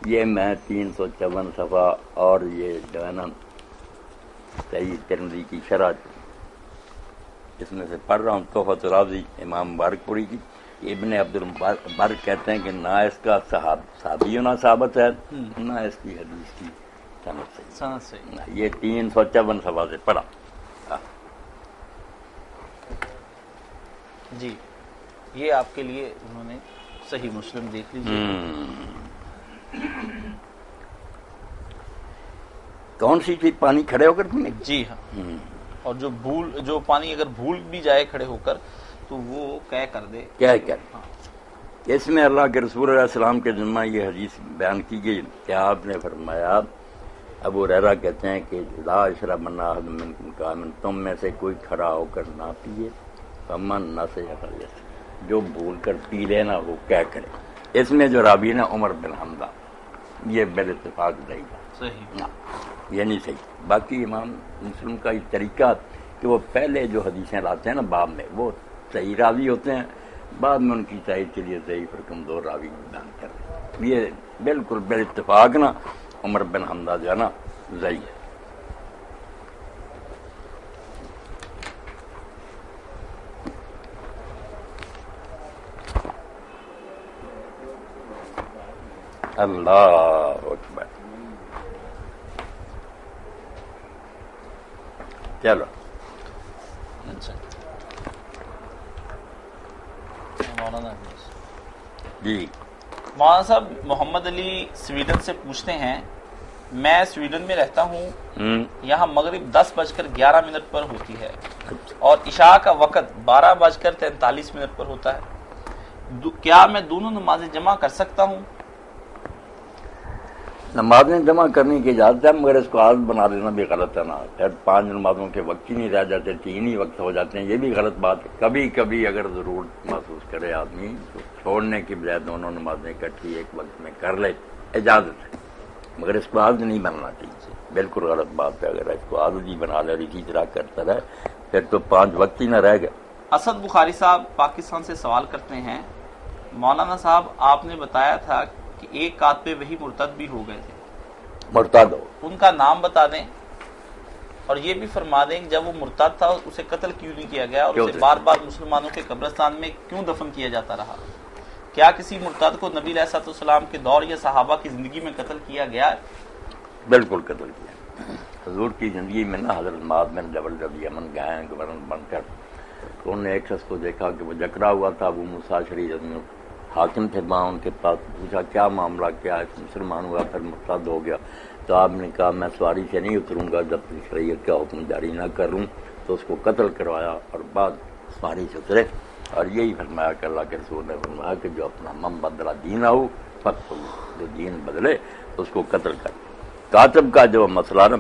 یہ میں 354 صفحہ اور یہ جو ہے نا صحیح ترمذی کی شرح اس میں سے پڑھ رہا ہوں، تحفۃ الراضی امام مبارک پوری کی، ابن عبد البر کہتے ہیں کہ نہ اس کا صحابی ہونا ثابت ہے، نہ اس کی حدیث کی سند صحیح، یہ 354 صفحہ سے پڑھا۔ جی یہ آپ کے لیے انہوں نے صحیح مسلم دیکھ لیجیے۔ کون سی چیز پانی کھڑے ہو کر پینے؟ جی ہاں، اور جو پانی اگر بھول بھی جائے کھڑے ہو کر تو وہ کہہ کر دے، کیا کر اس میں اللہ کے رسول علیہ السلام کے ذمہ یہ حدیث بیان کی گئی کہ آپ نے فرمایا، ابو ہریرہ کہتے ہیں کہ لا یشربن احد منکم قائما، تم میں سے کوئی کھڑا ہو کر نہ پیے، فمن نسیہ فلیشرب، جو بھول کر پی لینا وہ کیا کرے۔ اس میں جو راوی نا عمر بن حمزہ، یہ بال اتفاق صحیح، یہ نہیں صحیح۔ باقی امام مسلم کا یہ طریقہ کہ وہ پہلے جو حدیثیں لاتے ہیں نا باب میں، وہ صحیح راوی ہوتے ہیں، بعد میں ان کی تائید کے لیے ضعیف اور کمزور راوی بیان کر رہے ہیں۔ یہ بالکل بال اتفاق نا عمر بن حمزہ جو ہے نا ضعیف ہے۔ اللہ اکبر۔ چلو جی، مولانا صاحب محمد علی سویڈن سے پوچھتے ہیں، میں سویڈن میں رہتا ہوں، یہاں مغرب 10:11 پر ہوتی ہے اور عشاء کا وقت 12:43 پر ہوتا ہے، کیا میں دونوں نمازیں جمع کر سکتا ہوں؟ نمازیں جمع کرنے کی اجازت ہے، مگر اس کو عادت بنا لینا بھی غلط ہے نا۔ پھر 5 نمازوں کے وقت ہی نہیں رہ جاتے، 3 ہی وقت ہو جاتے ہیں، یہ بھی غلط بات ہے۔ کبھی کبھی اگر ضرورت محسوس کرے آدمی تو چھوڑنے کی بجائے دونوں نمازیں اکٹھی ایک وقت میں کر لے، اجازت ہے، مگر اس کو عادت نہیں بننا چاہیے، بالکل غلط بات ہے۔ اگر اس کو عادت ہی بنا لے اور اسی طرح کرتا رہے پھر تو 5 وقت ہی نہ رہ گئے۔ اسد بخاری صاحب پاکستان سے سوال کرتے ہیں، مولانا صاحب آپ نے بتایا تھا کہ ایک کاتب وہی مرتد بھی ہو گئے تھے، مرتد ہو، ان کا نام بتا دیں اور یہ بھی فرما دیں کہ جب وہ مرتد تھا اسے قتل کیوں نہیں کیا گیا اور اسے بار بار مسلمانوں کے قبرستان میں کیوں دفن کیا جاتا رہا؟ کیا کسی مرتد کو نبی علیہ الصلوۃ والسلام کے دور یا صحابہ کی زندگی میں قتل کیا گیا؟ بالکل قتل کیا۔ حضور کی زندگی میں نا حضرت معاذ بن جبل جب یمن گئے گورنر بن کر تو انہوں نے ایک شخص کو دیکھا کہ وہ جکڑا ہوا تھا، وہ موسیٰ شریعت میں حاکم تھے، وہاں ان کے پاس پوچھا کیا معاملہ، کیا ہے؟ مسلمان ہوا پھر مرتد ہو گیا، تو آپ نے کہا میں سواری سے نہیں اتروں گا جب تک شریعت کا حکم جاری نہ کروں، تو اس کو قتل کروایا اور بعد سواری سے اترے، اور یہی فرمایا کہ اللہ کے رسول نے فرمایا کہ جو اپنا من بدلا دین ہو فقتلہ، جو دین بدلے اس کو قتل کر۔ کاتب کا جو مسئلہ نا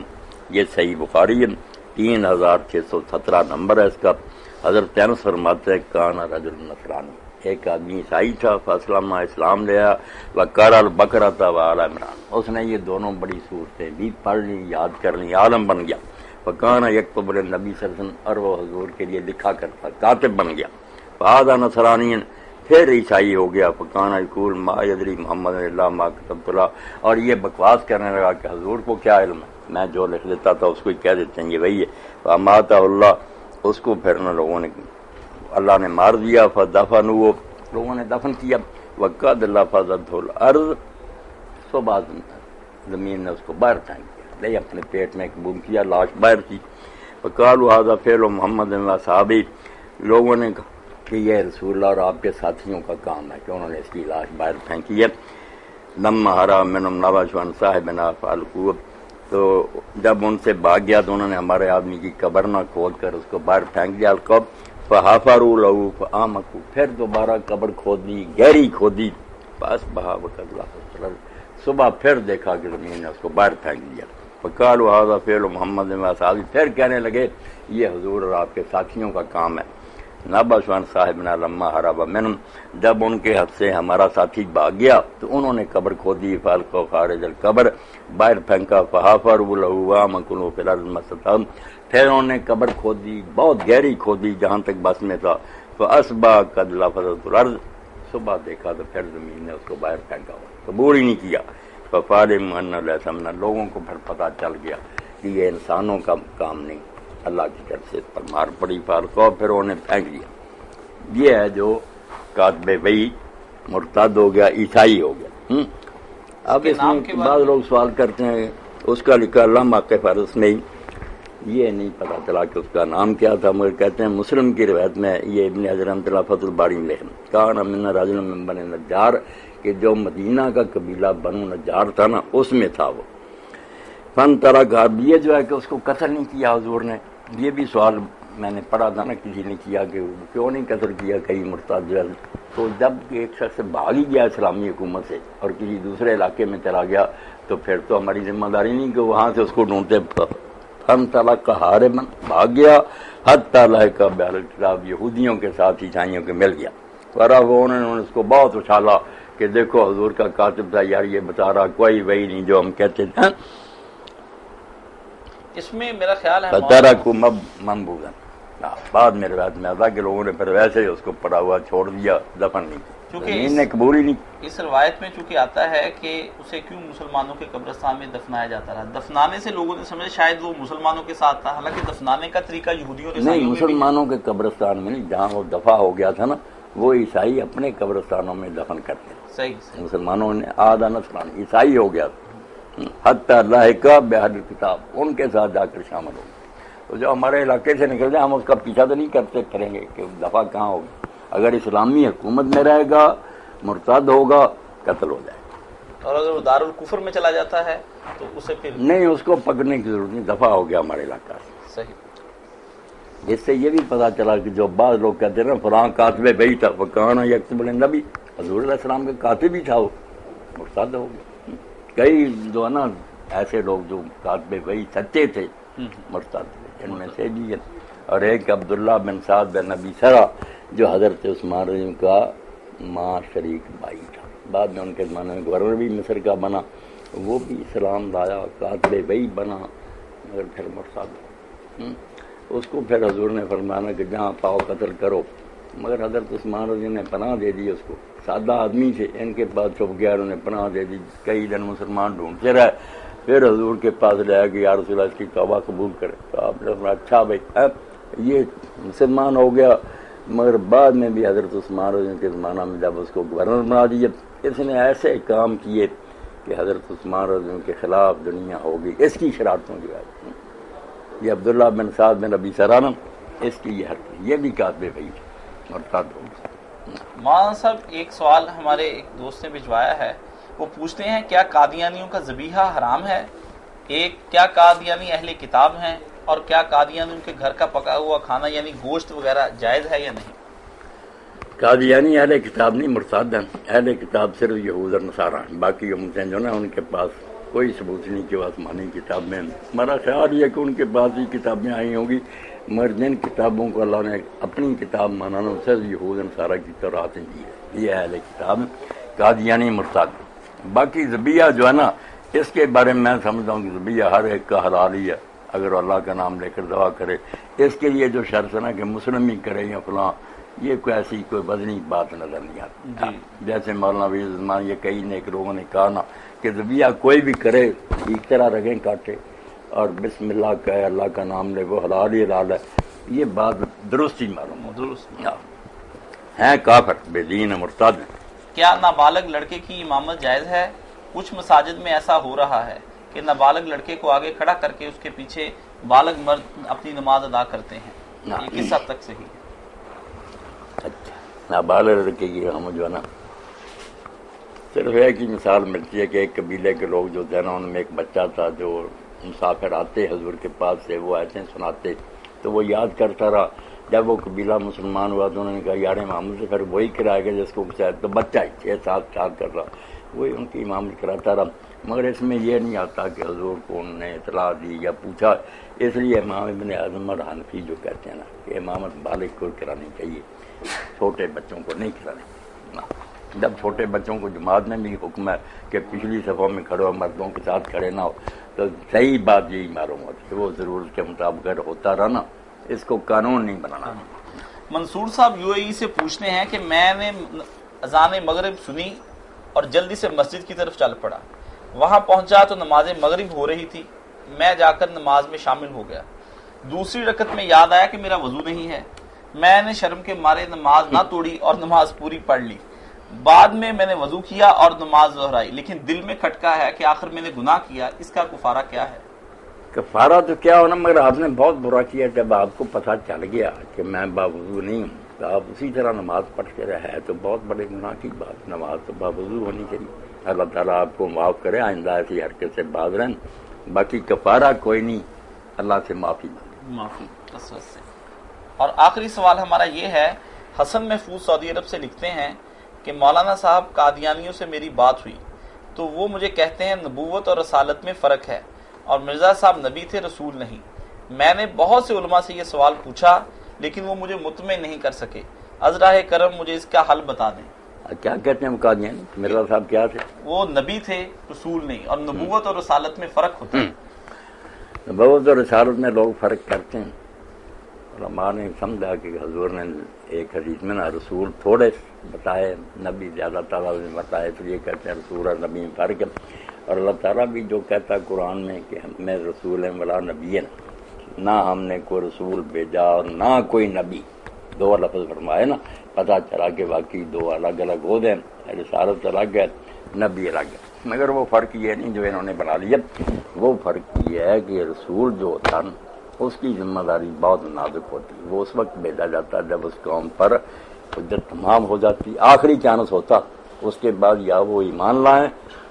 یہ صحیح بخاری ہے، 3617 نمبر ہے اس کا۔ حضرت انس فرماتے ہیں کان رجل نصرانی، ایک آدمی عیسائی تھا، فاسلم اسلام لیا، وقال البقرہ وآل عمران، اس نے یہ دونوں بڑی صورتیں بھی پڑھ لی، یاد کر لی، عالم بن گیا۔ فکان یکتب للنبی صلی اللہ علیہ وسلم، اور وہ حضور کے لیے لکھا کرتا، کاتب بن گیا۔ فہذا نصرانی، پھر عیسائی ہو گیا۔ فکان یقول ما یدری محمد الا ما کتبت له، اور یہ بکواس کرنے لگا کہ حضور کو کیا علم ہے، میں جو لکھ دیتا تھا اس کو ہی کہہ دیتے ہیں یہ وہی ہے۔ فاماتہ اللہ، اس کو پھر ان لوگوں نے اللہ نے مار دیا، فدفنوه، لوگوں نے دفن کیا۔ وقد لفظته الارض، صبح زمین نے اس کو باہر پھینک دیا، لے اپنے پیٹ میں قبول کیا، لاش باہر تھی۔ فقالوا هذا فعل محمد واصحابہ، لوگوں نے کہا کہ یہ رسول اللہ اور آپ کے ساتھیوں کا کام ہے کہ انہوں نے اس کی لاش باہر پھینکی ہے۔ لما حرام منهم نبش عن صاحبنا فالقوه، تو جب ان سے بھاگ گیا تو انہوں نے ہمارے آدمی کی قبر نہ کھود کر اس کو باہر پھینک دیا۔ القب فحفروا له فآمكوا، پھر دوبارہ قبر کھودی، گہری کھودی، پاس بہا وقت اللہ، صبح پھر دیکھا کہ زمین نے اس کو باہر پھینک دیا۔ فقالوا هذا فعل محمد واصحابہ، پھر کہنے لگے یہ حضور اور آپ کے ساتھیوں کا کام ہے۔ نبشوان صاحبنا لما حرب منہم، جب ان کے حد سے ہمارا ساتھی بھاگ گیا تو انہوں نے قبر کھودی، فالقوا خارج القبر، باہر پھینکا، فحفروا له وامكنوا في الارض ما استطاعوا، پھر انہوں نے قبر کھودی، بہت گہری کھودی جہاں تک بس میں تھا۔ فاصبح قد لفظت الارض، صبح دیکھا تو پھر زمین نے اس کو باہر پھینکا ہوا، قبول ہی نہیں کیا۔ ففعلم ان ليس من، لوگوں کو پھر پتہ چل گیا کہ یہ انسانوں کا کام نہیں، اللہ کی طرف سے پر مار پڑی، فالقوا، پھر انہوں نے پھینک دیا۔ یہ ہے جو کاتب وحی مرتد ہو گیا، عیسائی ہو گیا۔ اب اس میں بعض لوگ سوال کرتے ہیں اس کا لکھا لمحہ کے فرض میں یہ نہیں پتا چلا کہ اس کا نام کیا تھا، مگر کہتے ہیں مسلم کی روایت میں یہ ابن حجر رحمۃ اللہ فتح الباری میں کان من رجل من بنی نجار، کہ جو مدینہ کا قبیلہ بنو نجار تھا نا اس میں تھا وہ۔ فن ترک، یہ جو ہے کہ اس کو قتل نہیں کیا حضور نے، یہ بھی سوال میں نے پڑھا تھا نا کسی نے کیا کہ کیوں نہیں قتل کیا کئی مرتد جو ہے، تو جب ایک شخص بھاگ ہی گیا اسلامی حکومت سے اور کسی دوسرے علاقے میں چلا گیا تو پھر تو ہماری ذمہ داری نہیں کہ وہاں سے اس کو ڈھونڈتے ہم تعالیٰ کا ہارے من بھاگ گیا حتی لحق بہل کتاب، یہودیوں کے ساتھ عیسائیوں کے مل گیا، ورا وہ انہوں نے اس کو بہت اچھالا کہ دیکھو حضور کا کاتب تھا یار، یہ بتا رہا کوئی وہی نہیں جو ہم کہتے تھے. اس میں میرا خیال ہے فترہ کو منبوذا، بعد میں روایت میں آتا کہ لوگوں نے پھر ویسے ہی اس کو پڑا ہوا چھوڑ دیا، دفن نہیں کیا، چونکہ نے قبول ہی نہیں. اس روایت میں چونکہ آتا ہے کہ اسے کیوں مسلمانوں کے قبرستان میں دفنایا جاتا رہا، دفنانے سے لوگوں نے سمجھا شاید وہ مسلمانوں کے ساتھ تھا، حالانکہ دفنانے کا طریقہ یہودیوں اور نہیں، عیسائیوں میں بھی مسلمانوں کے قبرستان میں نہیں، جہاں وہ دفع ہو گیا تھا نا وہ عیسائی اپنے قبرستانوں میں دفن کرتے ہیں. صحیح مسلمانوں نے آدھا نسلان عیسائی ہو گیا حتی لحق بہل کتاب، ان کے ساتھ جا کر شامل ہو گئے. تو جو ہمارے علاقے سے نکل جائے ہم اس کا پیچھا تو نہیں کرتے کریں گے کہ دفعہ کہاں ہوگی، اگر اسلامی حکومت میں رہے گا مرتد ہوگا قتل ہو جائے گا، اور اگر وہ دارالکفر میں چلا جاتا ہے تو اسے پھر نہیں اس کو پکڑنے کی ضرورت نہیں، دفعہ ہو گیا ہمارے علاقہ سے. صحیح. اس سے یہ بھی پتا چلا کہ جو بعض لوگ کہتے ہیں نا فلاں کاتب بھائی تھا، وہ کہاں یکتب النبی، حضور علیہ السلام کے کاتب ہی تھا، وہ مرتد ہو گیا. کئی جو ہے نا ایسے لوگ جو کاتب بھائی سچے تھے مرتد ہوئے، ان میں سے بھی ہے. اور ایک عبداللہ بن سعد بن نبی سرا جو حضرت عثمان رضی کا ماں شریک بھائی تھا، بعد میں ان کے زمانے میں گورنر بھی مصر کا بنا، وہ بھی اسلام لایا، کاتب بھائی بنا، مگر پھر مرتد ہو. اس کو پھر حضور نے فرمایا کہ جہاں پاؤ قتل کرو، مگر حضرت عثمان رضی نے پناہ دے دی اس کو، سادہ آدمی سے ان کے پاس چھپ گیا، انہوں نے پناہ دے دی، کئی دن مسلمان ڈھونڈتے رہے، پھر حضور کے پاس لے آیا کہ یا رسول اللہ اس کی توبہ قبول کرے. تو آپ نے فرمایا اچھا بھائی یہ مسلمان ہو گیا، مگر بعد میں بھی حضرت عثمان رضی کے زمانہ میں جب اس کو گورنر بنا دیا، اس نے ایسے کام کیے کہ حضرت عثمان رضی کے خلاف دنیا ہوگی اس کی شرارتوں کی وجہ سے. یہ عبداللہ بن سعد بن نبی سرانم اس کی یہ حرکت، یہ بھی کاتب بھائی مرتد ہو گیا. مولانا صاحب ایک سوال ہمارے ایک دوست نے بھجوایا ہے، وہ پوچھتے ہیں کیا قادیانیوں کا ذبیحہ حرام ہے؟ ایک کیا قادیانی اہل کتاب ہیں، اور کیا قادیانیوں کے گھر کا پکا ہوا کھانا یعنی گوشت وغیرہ جائز ہے یا نہیں؟ قادیانی اہل کتاب نہیں، مرتد ہیں. اہل کتاب صرف یہود اور نصارہ ہیں، باقی امتیں جو نا ان کے پاس کوئی ثبوت نہیں کہ وہ آسمانی کتاب میں. ہمارا خیال یہ کہ ان کے پاس ہی کتابیں آئی ہوں گی، مگر جن کتابوں کو اللہ نے اپنی کتاب مانانا صرف یہود نصارہ کی تورات دی ہے، یہ اہل کتاب قادیانی مرتد. باقی ذبیحہ جو ہے نا اس کے بارے میں سمجھتا ہوں کہ ذبیحہ ہر ایک کا حلال ہی ہے، اگر اللہ کا نام لے کر دعا کرے. اس کے لیے جو شرط ہے نا کہ مسلم ہی کرے یا فلاں، یہ کوئی ایسی کوئی وزنی بات نظر نہیں آتی. جیسے مولانا وحید عثمان یہ کئی نیک لوگوں نے کہا نا کہ ذبیحہ کوئی بھی کرے ایک طرح رگیں کاٹے اور بسم اللہ کہے، اللہ کا نام لے، وہ حلال ہی حلال ہے. یہ بات درست ہی معلوم ہو، درست ہیں کافر بے دین مرتد. کیا نابالغ لڑکے کی امامت جائز ہے؟ کچھ مساجد میں ایسا ہو رہا ہے کہ نابالغ لڑکے کو آگے کھڑا کر کے اس کے پیچھے بالغ مرد اپنی نماز ادا کرتے ہیں، یہ کس حد تک صحیح ہے؟ اچھا، نابالغ لڑکے کی ہم جو ہے نا صرف ایک ہی مثال ملتی ہے کہ ایک قبیلے کے لوگ جو تھے نا ان میں ایک بچہ تھا جو مسافر آتے حضور کے پاس سے، وہ ایسے سناتے تو وہ یاد کرتا رہا. جب وہ قبیلہ مسلمان ہوا تو انہوں نے کہا یار امامت سے پھر وہی کرائے گا جس کو شاید تو بچہ ہی 6-7 سال کر رہا، وہی ان کی امامت کراتا رہا. مگر اس میں یہ نہیں آتا کہ حضور کو انہوں نے اطلاع دی یا پوچھا. اس لیے امام ابن اعظم اور حنفی جو کہتے ہیں نا کہ امامت بالغ کو کرانی چاہیے، چھوٹے بچوں کو نہیں کرانی. جب چھوٹے بچوں کو جماعت میں بھی حکم ہے کہ پچھلی صفوں میں کھڑے ہو، مردوں کے ساتھ کھڑے نہ ہو، تو صحیح بات یہی معلوم ہوتی ہے وہ ضرورت کے مطابق اگر ہوتا رہا نا، اس کو قانون نہیں بنانا. منصور صاحب UAE سے پوچھتے ہیں کہ میں نے اذان مغرب سنی اور جلدی سے مسجد کی طرف چل پڑا، وہاں پہنچا تو نماز مغرب ہو رہی تھی، میں جا کر نماز میں شامل ہو گیا. دوسری رکعت میں یاد آیا کہ میرا وضو نہیں ہے، میں نے شرم کے مارے نماز نہ توڑی اور نماز پوری پڑھ لی. بعد میں نے وضو کیا اور نماز دہرائی، لیکن دل میں کھٹکا ہے کہ آخر میں نے گناہ کیا، اس کا کفارہ کیا ہے؟ کفارہ تو کیا ہونا، مگر آپ نے بہت برا کیا. جب آپ کو پتہ چل گیا کہ میں باوضو نہیں ہوں تو آپ اسی طرح نماز پڑھتے رہے تو بہت بڑے گناہ کی بات. نماز تو باوضو ہونی چاہیے. اللہ تعالیٰ آپ کو معاف کرے، آئندہ ایسی حرکت سے باز رہیں. باقی کفارہ کوئی نہیں، اللہ سے معافی مانگے. معافی سے اور آخری سوال ہمارا یہ ہے، حسن محفوظ سعودی عرب سے لکھتے ہیں کہ مولانا صاحب قادیانیوں سے میری بات ہوئی تو وہ مجھے کہتے ہیں نبوت اور رسالت میں فرق ہے اور مرزا صاحب نبی تھے، رسول نہیں۔ میں نے بہت سے علماء سے یہ سوال پوچھا لیکن وہ مجھے مطمئن نہیں کر سکے، از راہ کرم مجھے اس کا حل بتا دیں۔ کیا کہتے ہیں قادیانی؟ مرزا صاحب کیا تھے؟ وہ نبی تھے، رسول نہیں، اور نبوت اور رسالت میں فرق ہوتا ہے۔ نبوت اور رسالت میں لوگ فرق کرتے ہیں۔ علماء نے سمجھا کہ حضور نے ایک حدیث میں نا رسول تھوڑے بتائے، نبی زیادہ تعالیٰ نے بتائے، تو یہ کہتے ہیں رسول اور نبی میں فرق ہے۔ اور اللہ تعالیٰ بھی جو کہتا ہے قرآن میں کہ میں رسول ہیں ولا نبی، نہ ہم نے کوئی رسول بھیجا اور نہ کوئی نبی، دو لفظ فرمائے نا، پتہ چلا کہ واقعی دو الگ الگ عہدے ہیں، رسالت الگ ہے، نبی الگ ہے۔ مگر وہ فرق یہ نہیں جو انہوں نے بنا لیا، وہ فرق یہ ہے کہ رسول جو ہوتا نا اس کی ذمہ داری بہت نازک ہوتی ہے، وہ اس وقت بھیجا جاتا ہے جب اس قوم پر حجت تمام ہو جاتی، آخری چانس ہوتا، اس کے بعد یا وہ ایمان لائیں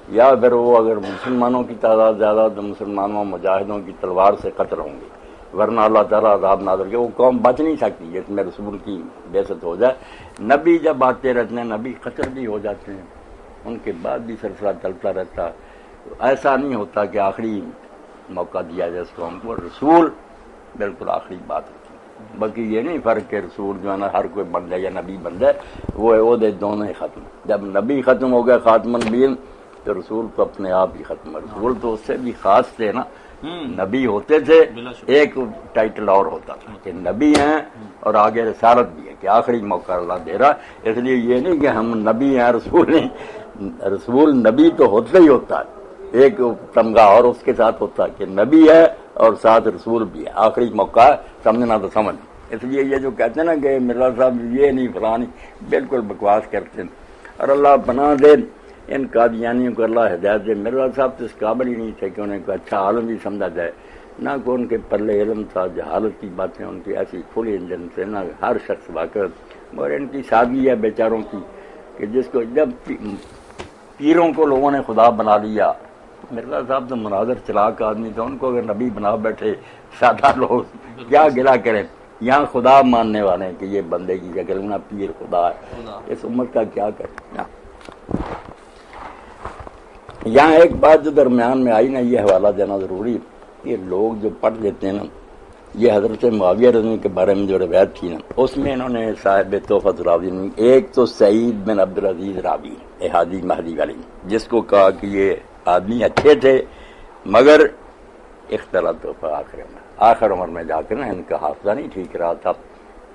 یا پھر وہ اگر مسلمانوں کی تعداد زیادہ تو مسلمانوں مجاہدوں کی تلوار سے قتل ہوں گے، ورنہ اللہ تعالیٰ عذاب نازل کے وہ قوم بچ نہیں سکتی جس میں رسول کی بعثت ہو جائے۔ نبی جب آتے رہتے ہیں، نبی قتل بھی ہو جاتے ہیں، ان کے بعد بھی سلسلہ چلتا رہتا، ایسا نہیں ہوتا کہ آخری موقع دیا جائے اس قوم کو، رسول بالکل آخری بات ہوتی ہے۔ باقی یہ نہیں فرق کہ رسول جو ہے نا ہر کوئی بن جائے یا نبی بن جائے، وہ عہدے دونوں ہی ختم۔ جب نبی ختم ہو گیا خاتم النبیین تو رسول تو اپنے آپ ہی ختم ہے۔ رسول تو اس سے بھی خاص تھے نا، نبی ہوتے تھے، ایک ٹائٹل اور ہوتا تھا کہ نبی ہیں اور آگے رسالت بھی ہے کہ آخری موقع اللہ دے رہا، اس لیے یہ نہیں کہ ہم نبی ہیں رسول نہیں، رسول نبی تو ہوتا ہی ہوتا ہے، ایک تمغہ اور اس کے ساتھ ہوتا ہے کہ نبی ہے اور ساتھ رسول بھی ہے، آخری موقع ہے، سمجھنا تو سمجھ۔ اس لیے یہ جو کہتے ہیں نا کہ مرزا صاحب یہ نہیں فلانی، بالکل بکواس کرتے ہیں، اور اللہ پناہ دے ان قادیانیوں کو، اللہ ہدایت دے۔ مرزا صاحب تو اس قابل ہی نہیں تھے کہ انہیں کوئی اچھا عالم بھی سمجھا جائے، نہ کوئی ان کے پلے علم تھا، جہالت کی باتیں ان کی ایسی کھلی انجن سے نہ ہر شخص واقف، اور ان کی سادگی ہے بیچاروں کی کہ جس کو جب پیروں کو لوگوں نے خدا بنا لیا، مرزا صاحب تو مناظر چلاک آدمی تھا، ان کو اگر نبی بنا بیٹھے سادہ لوگ کیا گلا کریں، یہاں خدا ماننے والے ہیں کہ یہ بندے کی شکل میں پیر خدا ہے، اس امت کا کیا کریں۔ یہاں ایک بات جو درمیان میں آئی نا، یہ حوالہ دینا ضروری، کہ لوگ جو پڑھ لیتے ہیں نا، یہ حضرت معاویہ رضی کے بارے میں جو روایت تھی نا، اس میں انہوں نے صاحب تحفۃ الراوی، ایک تو سعید بن عبدالعزیز راوی احادی مہدی والی، جس کو کہا کہ یہ آدمی اچھے تھے مگر اختلاط آخر عمر میں جا کر نا ان کا حافظہ نہیں ٹھیک رہا تھا،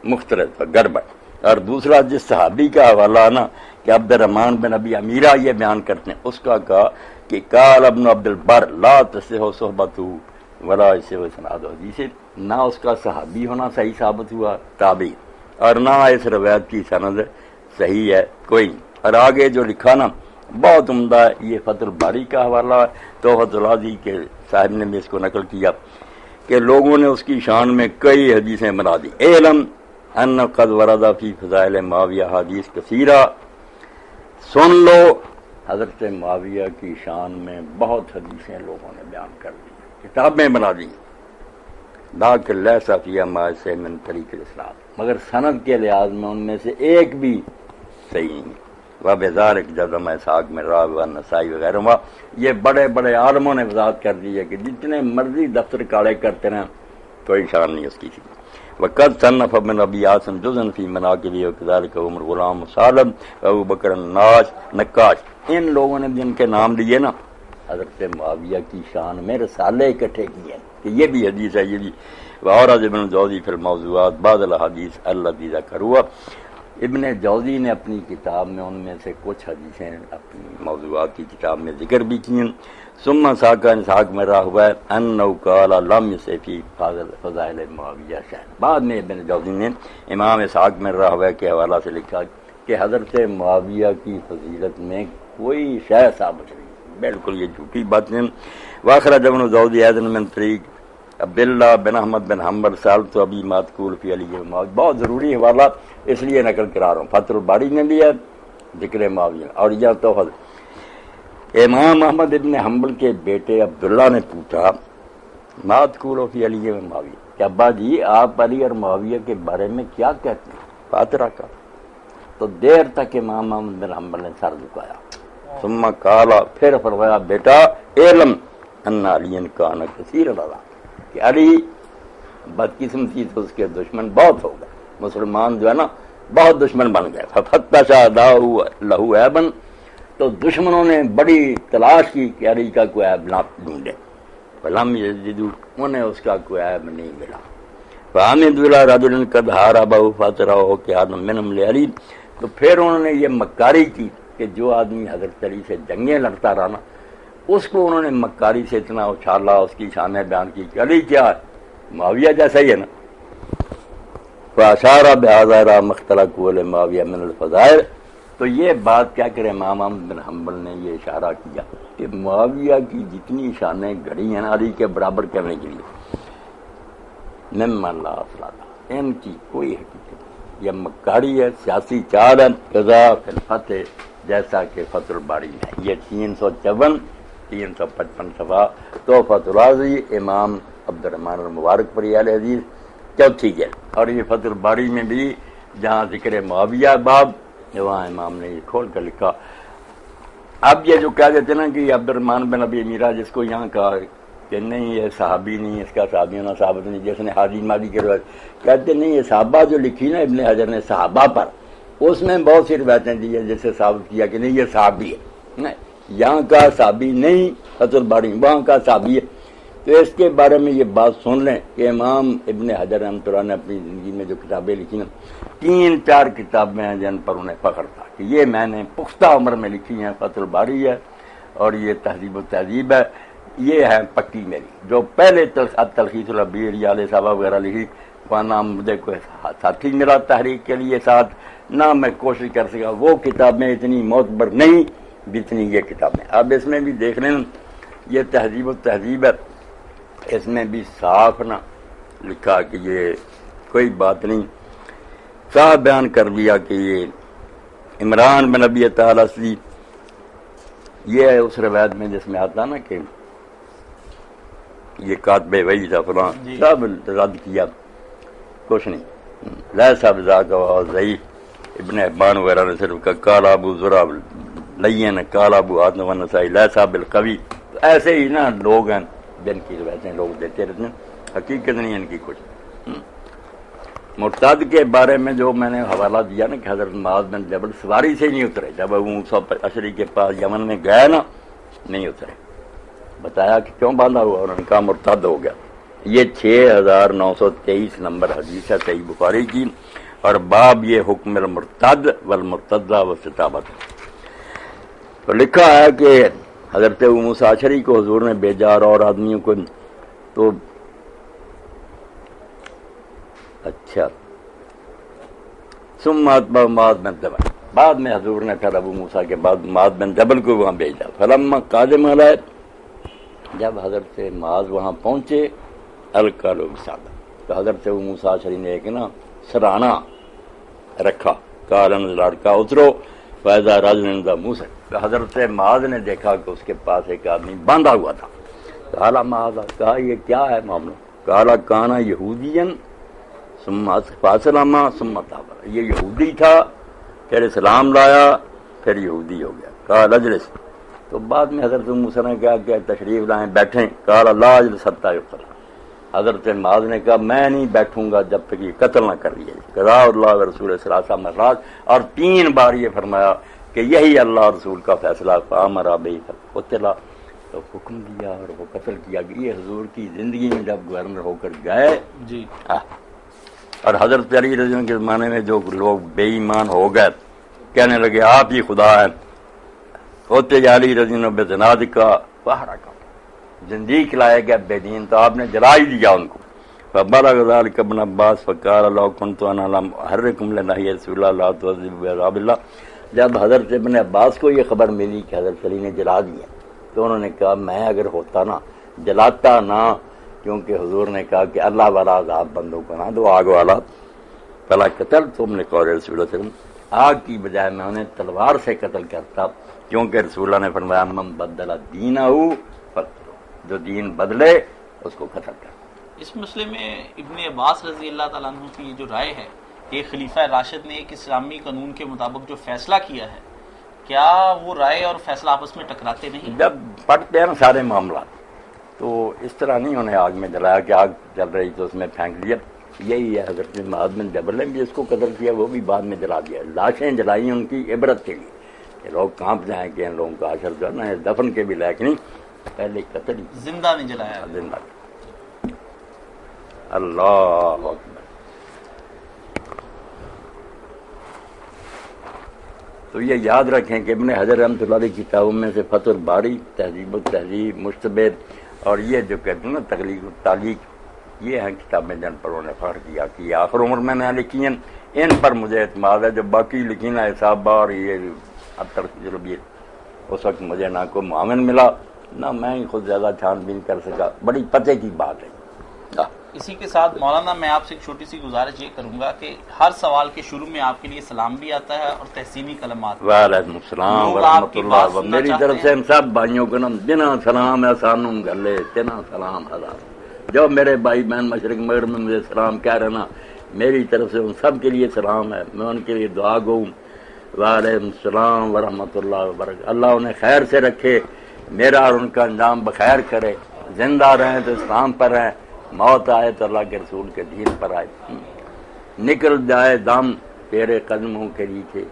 مختلف تھا، گڑبڑ۔ اور دوسرا جس صحابی کا حوالہ نا کہ عبد الرحمن بن ابی امیرہ یہ بیان کرتے ہیں، اس کا کہا کہ قال ابن عبد البر لا تصح صحبتہ ولا یصح اسناد حدیث، نہ اس کا صحابی ہونا صحیح ثابت ہوا تابعی، اور نہ اس روایت کی سند صحیح ہے کوئی۔ اور آگے جو لکھا نا بہت عمدہ ہے، یہ فتح الباری کا حوالہ ہے، تحفۃ الراضی کے صاحب نے بھی اس کو نقل کیا کہ لوگوں نے اس کی شان میں کئی حدیثیں بنا دی۔ اعلم ان قد ورد فی فضائل معاویہ حدیث کثیرہ، سن لو حضرت معاویہ کی شان میں بہت حدیثیں لوگوں نے بیان کر دی، کتابیں بنا دی، لیکن لیس فیہا ما سے من طریق الاسناد، مگر سند کے لحاظ میں ان میں سے ایک بھی صحیح نہیں۔ وبذالک جزم اسحاق میں راوی و نسائی وغیرہ، یہ بڑے بڑے عالموں نے وضاحت کر دی ہے کہ جتنے مرضی دفتر کاڑے کرتے رہیں کوئی شان نہیں اس کی تھی۔ وقد صنف ابن ابی عاصم جزءا فی مناقبہ وکذالک عمر غلام سالم ابو بکر نقاش، ان لوگوں نے جن کے نام لیے نا حضرت معاویہ کی شان میں رسالے اکٹھے کیے کہ یہ بھی حدیث ہے، یہ بھی۔ وأورد ابن جوزی فی الموضوعات بعض الاحادیث التي ذکروا، ابن جوزی نے اپنی کتاب میں ان میں سے کچھ حدیثیں اپنی موضوعات کی کتاب میں ذکر بھی کی۔ ثم ساقہ اسحاق میں رہا ہوا ہے انہ قال لم یصح فی فضائل معاویہ شیء، بعد میں ابن جوزی نے امام اسحاق میں رہا ہوا ہے کے حوالہ سے لکھا کہ حضرت معاویہ کی فضیلت میں کوئی شے ثابت نہیں، بالکل یہ جھوٹی بات ہے۔ واخرج ابن جوزی ایضا من طریق عبداللہ بن احمد بن حنبل سالت ابی ماتقول فی علی معاویہ، بہت ضروری حوالہ اس لیے نقل کرا رہا ہوں، فتح الباری نے لیا ذکر معاویہ۔ اور یہ توحد امام احمد ابن حنبل کے بیٹے عبداللہ نے پوچھا ماتقول فی علی معاویہ، کہ ابا جی آپ علی اور معاویہ کے بارے میں کیا کہتے ہیں؟ فاترہ کا تو دیر تک امام احمد بن حنبل نے سر جھکایا. ثم قال، پھر فرمایا بیٹا علم ان علی کان کثیر العذاب، کہ علی بدقسمتی تو اس کے دشمن بہت ہو گئے، مسلمان جو ہے نا بہت دشمن بن گئے. ففتش اعداؤہ لہ عیبا، تو دشمنوں نے بڑی تلاش کی کہ علی کا کوئی عیب نہ ڈھونڈے. فلم یجدوا، انہیں اس کا کوئی عیب نہیں ملا. فحمد الى رجل قد حاربه فتراه كان منهم لعلی، تو پھر انہوں نے یہ مکاری کی کہ جو آدمی حضرت علی سے جنگیں لڑتا رہا نا، اس کو انہوں نے مکاری سے اتنا اچھالا، اس کی شانیں بیان کی کہ علی کیا ہے، معاویہ جیسا ہی ہے نا. فاشار بهذا الى مختلق معاویہ من الفضائل، تو یہ بات کیا کرے امام احمد بن حنبل نے یہ اشارہ کیا کہ معاویہ کی جتنی شانیں گھڑی ہیں نا علی کے برابر کرنے کے لیے، ممن لا اصل لہ، ان کی کوئی حقیقت نہیں، یہ مکاری ہے، سیاسی چال ہے. قضا فی الفتح، جیسا کہ فتح الباری میں ہے. یہ 354 355 صفحہ تحفۃ الرازی امام عبد الرحمن المبارک پر اہل حدیث چوتھی جلد. اور یہ فتح الباری میں بھی جہاں ذکر معاویہ باب، وہاں امام نے یہ کھول کر لکھا. اب یہ جو کہہ دیتے نا کہ عبد الرحمن بن ابی میرا، جس کو یہاں کہا کہ نہیں یہ صحابی نہیں، اس کا صحابی ہونا ثابت نہیں، جس نے حاجی مادی کے روایت کہتے نہیں، یہ صحابہ جو لکھی نا ابن حجر نے صحابہ پر، اس میں بہت سی روایتیں دی ہیں جس سے ثابت کیا کہ نہیں یہ صحابی ہے. یہاں کا صحابی نہیں فتح الباری، وہاں کا صحابی ہے. تو اس کے بارے میں یہ بات سن لیں کہ امام ابن حجر رحمۃ اللہ نے اپنی زندگی میں جو کتابیں لکھی نا، 3-4 کتابیں ہیں جن پر انہیں فخر تھا کہ یہ میں نے پختہ عمر میں لکھی ہیں. فتح الباری ہے اور یہ تہذیب و تہذیب ہے، یہ ہے پکی میری. جو پہلے تلخیص العبیر یا علیہ صاحبہ وغیرہ لکھی، وہاں مجھے کوئی ساتھی ملا تحریک کے لیے ساتھ، نہ میں کوشش کر سکا. وہ کتابیں اتنی معتبر نہیں جتنی یہ کتابیں. اب اس میں بھی دیکھ لیں، یہ تہذیب و تہذیب ہے، اس میں بھی صاف نہ لکھا کہ یہ کوئی بات نہیں، صاف بیان کر دیا کہ یہ عمران بن ابی تعالیٰ سی، یہ ہے اس روایت میں جس میں آتا نا کہ یہ کاتب وحی تھا فلاں، سب رد کیا، کچھ نہیں. لہ صاحب ذاک ضعیف، ابن حبان وغیرہ نے صرف کہا قال ابو زرع لین، قال ابو حاتم والنسائی لہ صاحب القوی. ایسے ہی نا لوگ ہیں جن کی روایتیں لوگ دیتے رہتے ہیں، حقیقت نہیں ان کی کچھ. مرتد کے بارے میں جو میں نے حوالہ دیا نا کہ حضرت معاذ بن جبل سواری سے ہی نہیں اترے، جب ابو موسیٰ اشعری کے پاس یمن میں گئے نا نہیں اترے. بتایا کہ کیوں باندھا ہوا، انہوں نے کہا مرتد ہو گیا. یہ 6923 نمبر حدیث ہے صحیح بخاری کی، اور باب یہ حکم المرتد والمرتدہ والستابت. تو لکھا ہے کہ حضرت ابو موسیٰ اشعری کو حضور نے بھیجا اور آدمیوں کو، تو اچھا ثم اتبع معاذ بن جبل، بعد میں حضور نے پھر ابو موسیٰ کے بعد معاذ بن جبل کو وہاں بھیجا. فلما قادم علیہ، جب حضرت معاذ وہاں پہنچے، القالو بسادہ، تو حضرت ابو موسیٰ اشعری نے ایک نا سرانہ رکھا، قال انزل کا اترو فاذا رجل عند موسیٰ. تو حضرت معاذ نے دیکھا کہ اس کے پاس ایک آدمی باندھا ہوا تھا. قال معاذ، کہا یہ کیا ہے معاملہ؟ قال کانا یہودین ثم اسلم ثم تاب، یہ یہودی تھا پھر اسلام لایا پھر یہودی ہو گیا. قال اجلس، تو بعد میں حضرت موسیٰ نے کہا کہ تشریف لائیں بیٹھیں. قال لا اجلس حتی یقتل، حضرت معاذ نے کہا میں نہیں بیٹھوں گا جب تک یہ قتل نہ کر لیا جائے. قضاء اللہ و رسول 3 مرات، اور 3 بار یہ فرمایا کہ یہی اللہ رسول کا فیصلہ. فامر بہ قتل، تو حکم دیا اور وہ قتل کیا. یہ حضور کی زندگی میں جب گورنر ہو کر گئے جی، اور حضرت علی رضی اللہ عنہ کے زمانے میں جو لوگ بے ایمان ہو گئے، کہنے لگے آپ ہی خدا ہیں، ہوتے علی رضی اللہ عنہ بے زناد کا پہاڑا کا زندگی لائے گئے بے دین، تو آپ نے جلا ہی دیا ان کو. فبلغ ذلك ابن عباس فقال لو كنت انا لم احركم لنهي رسول الله لا تعذبوا بعذاب الله. جب حضرت ابن عباس کو یہ خبر ملی کہ حضرت علی نے جلا دیا، تو انہوں نے کہا میں اگر ہوتا نا جلاتا نہ، کیونکہ حضور نے کہا کہ اللہ والا عذاب بندوں کو نہ دو، آگ والا. فلا قتل تم نے قول رسول اللہ صلی اللہ علیہ وسلم، آگ کی بجائے میں انہیں تلوار سے قتل کرتا، کیونکہ رسول اللہ نے فرمایا من بدل دینہ فقتلوہ، جو دین بدلے اس کو قتل کر. اس مسئلے میں ابن عباس رضی اللہ تعالیٰ عنہ کی یہ جو رائے ہے کہ خلیفہ راشد نے ایک اسلامی قانون کے مطابق جو فیصلہ کیا ہے، کیا وہ رائے اور فیصلہ آپس میں ٹکراتے نہیں؟ جب پڑھتے ہیں نا سارے معاملات تو اس طرح نہیں انہیں آگ میں جلایا کہ آگ جل رہی تو اس میں پھینک دیا. یہی ہے حضرت معاذ بن جبل نے بھی اس کو قتل کیا، وہ بھی بعد میں جلا دیا. لاشیں جلائی ان کی عبرت کے لیے کہ لوگ کانپ جائیں کہ ان لوگوں کا حشر کرنا ہے، دفن کے بھی لائق نہیں، پہلے قتل ہی زندہ نہیں جلایا. زندہ. اللہ اکبر. تو یہ یاد رکھیں کہ ابن حجر رحمۃ اللہ علیہ کی کتابوں میں سے فتح الباری، تہذیب التہذیب، مشتبہ اور یہ جو کہتے ہیں نا تخلیق التعلیق، یہ ہیں کتابیں جن پر انہوں نے فخر کیا کہ یہ آخر عمر میں نے لکھی ہیں. ان پر مجھے اعتماد ہے. جو باقی لکھی نا حسابہ اور یہ ابتر اس وقت مجھے نہ کوئی معاون ملا نہ میں ہی خود زیادہ چھان بین کر سکا. بڑی پتے کی بات ہے. اسی کے ساتھ مولانا میں آپ سے ایک چھوٹی سی گزارش یہ کروں گا کہ ہر سوال کے شروع میں آپ کے لیے سلام بھی آتا ہے اور تحسینی کلمات. وعلیکم السلام ورحمۃ اللہ. میری طرف سے ہم سب بھائیوں کو نام بنا سلام احسان گلے تنا سلام ہزار. جو میرے بھائی بہن مشرق مغرب میں مجھے سلام کہہ رہے نا، میری طرف سے ان سب کے لیے سلام ہے. میں ان کے لیے دعا گو. وعلیکم السلام ورحمۃ اللہ وبرکاتہ. اللہ انہیں خیر سے رکھے، میرا اور ان کا انجام بخیر کرے. زندہ رہیں تو اسلام پر رہیں، موت آئے تو اللہ کے رسول کے دین پر آئے. نکل جائے دم تیرے قدموں کے نیچے،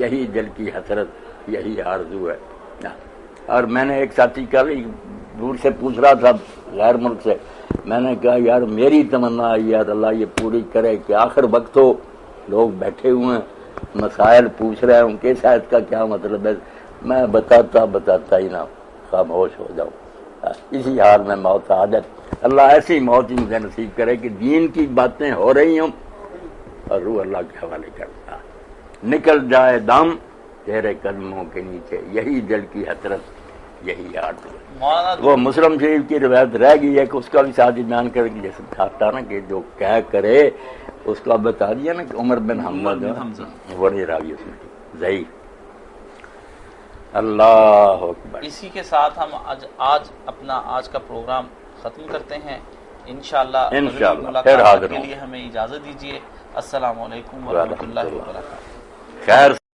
یہی دل کی حسرت، یہی آرزو ہے. اور میں نے ایک ساتھی کل دور سے پوچھ رہا تھا غیر ملک سے، میں نے کہا یار میری تمنا ہے یار اللہ یہ پوری کرے کہ آخر وقت ہو، لوگ بیٹھے ہوئے ہیں مسائل پوچھ رہے ہیں، ان کے شاید کا کیا مطلب ہے، میں بتاتا ہی نہ خاموش ہو جاؤں. اسی حال میں موت آ جائے. اللہ ایسی موت ہی مجھے نصیب کرے کہ دین کی باتیں ہو رہی ہوں اور روح اللہ کے حوالے کرتا. نکل جائے دم تیرے قدموں کے نیچے، یہی دل کی حسرت، یہی آرزو. وہ مسلم شریف کی روایت رہ گئی ہے کہ اس کا بھی ساتھ ہی بیان کریں. جیسے تھا نا کہ جو کہہ کرے اس کا بتا دیا نا کہ عمر بن حمزہ وہی راوی اس میں ضعیف. اللہ اکبر. اسی کے ساتھ ہم آج کا پروگرام ختم کرتے ہیں. انشاءاللہ پھر حاضر کے لیے ہمیں اجازت دیجیے. السلام علیکم ورحمۃ اللہ وبرکاتہ. خیر.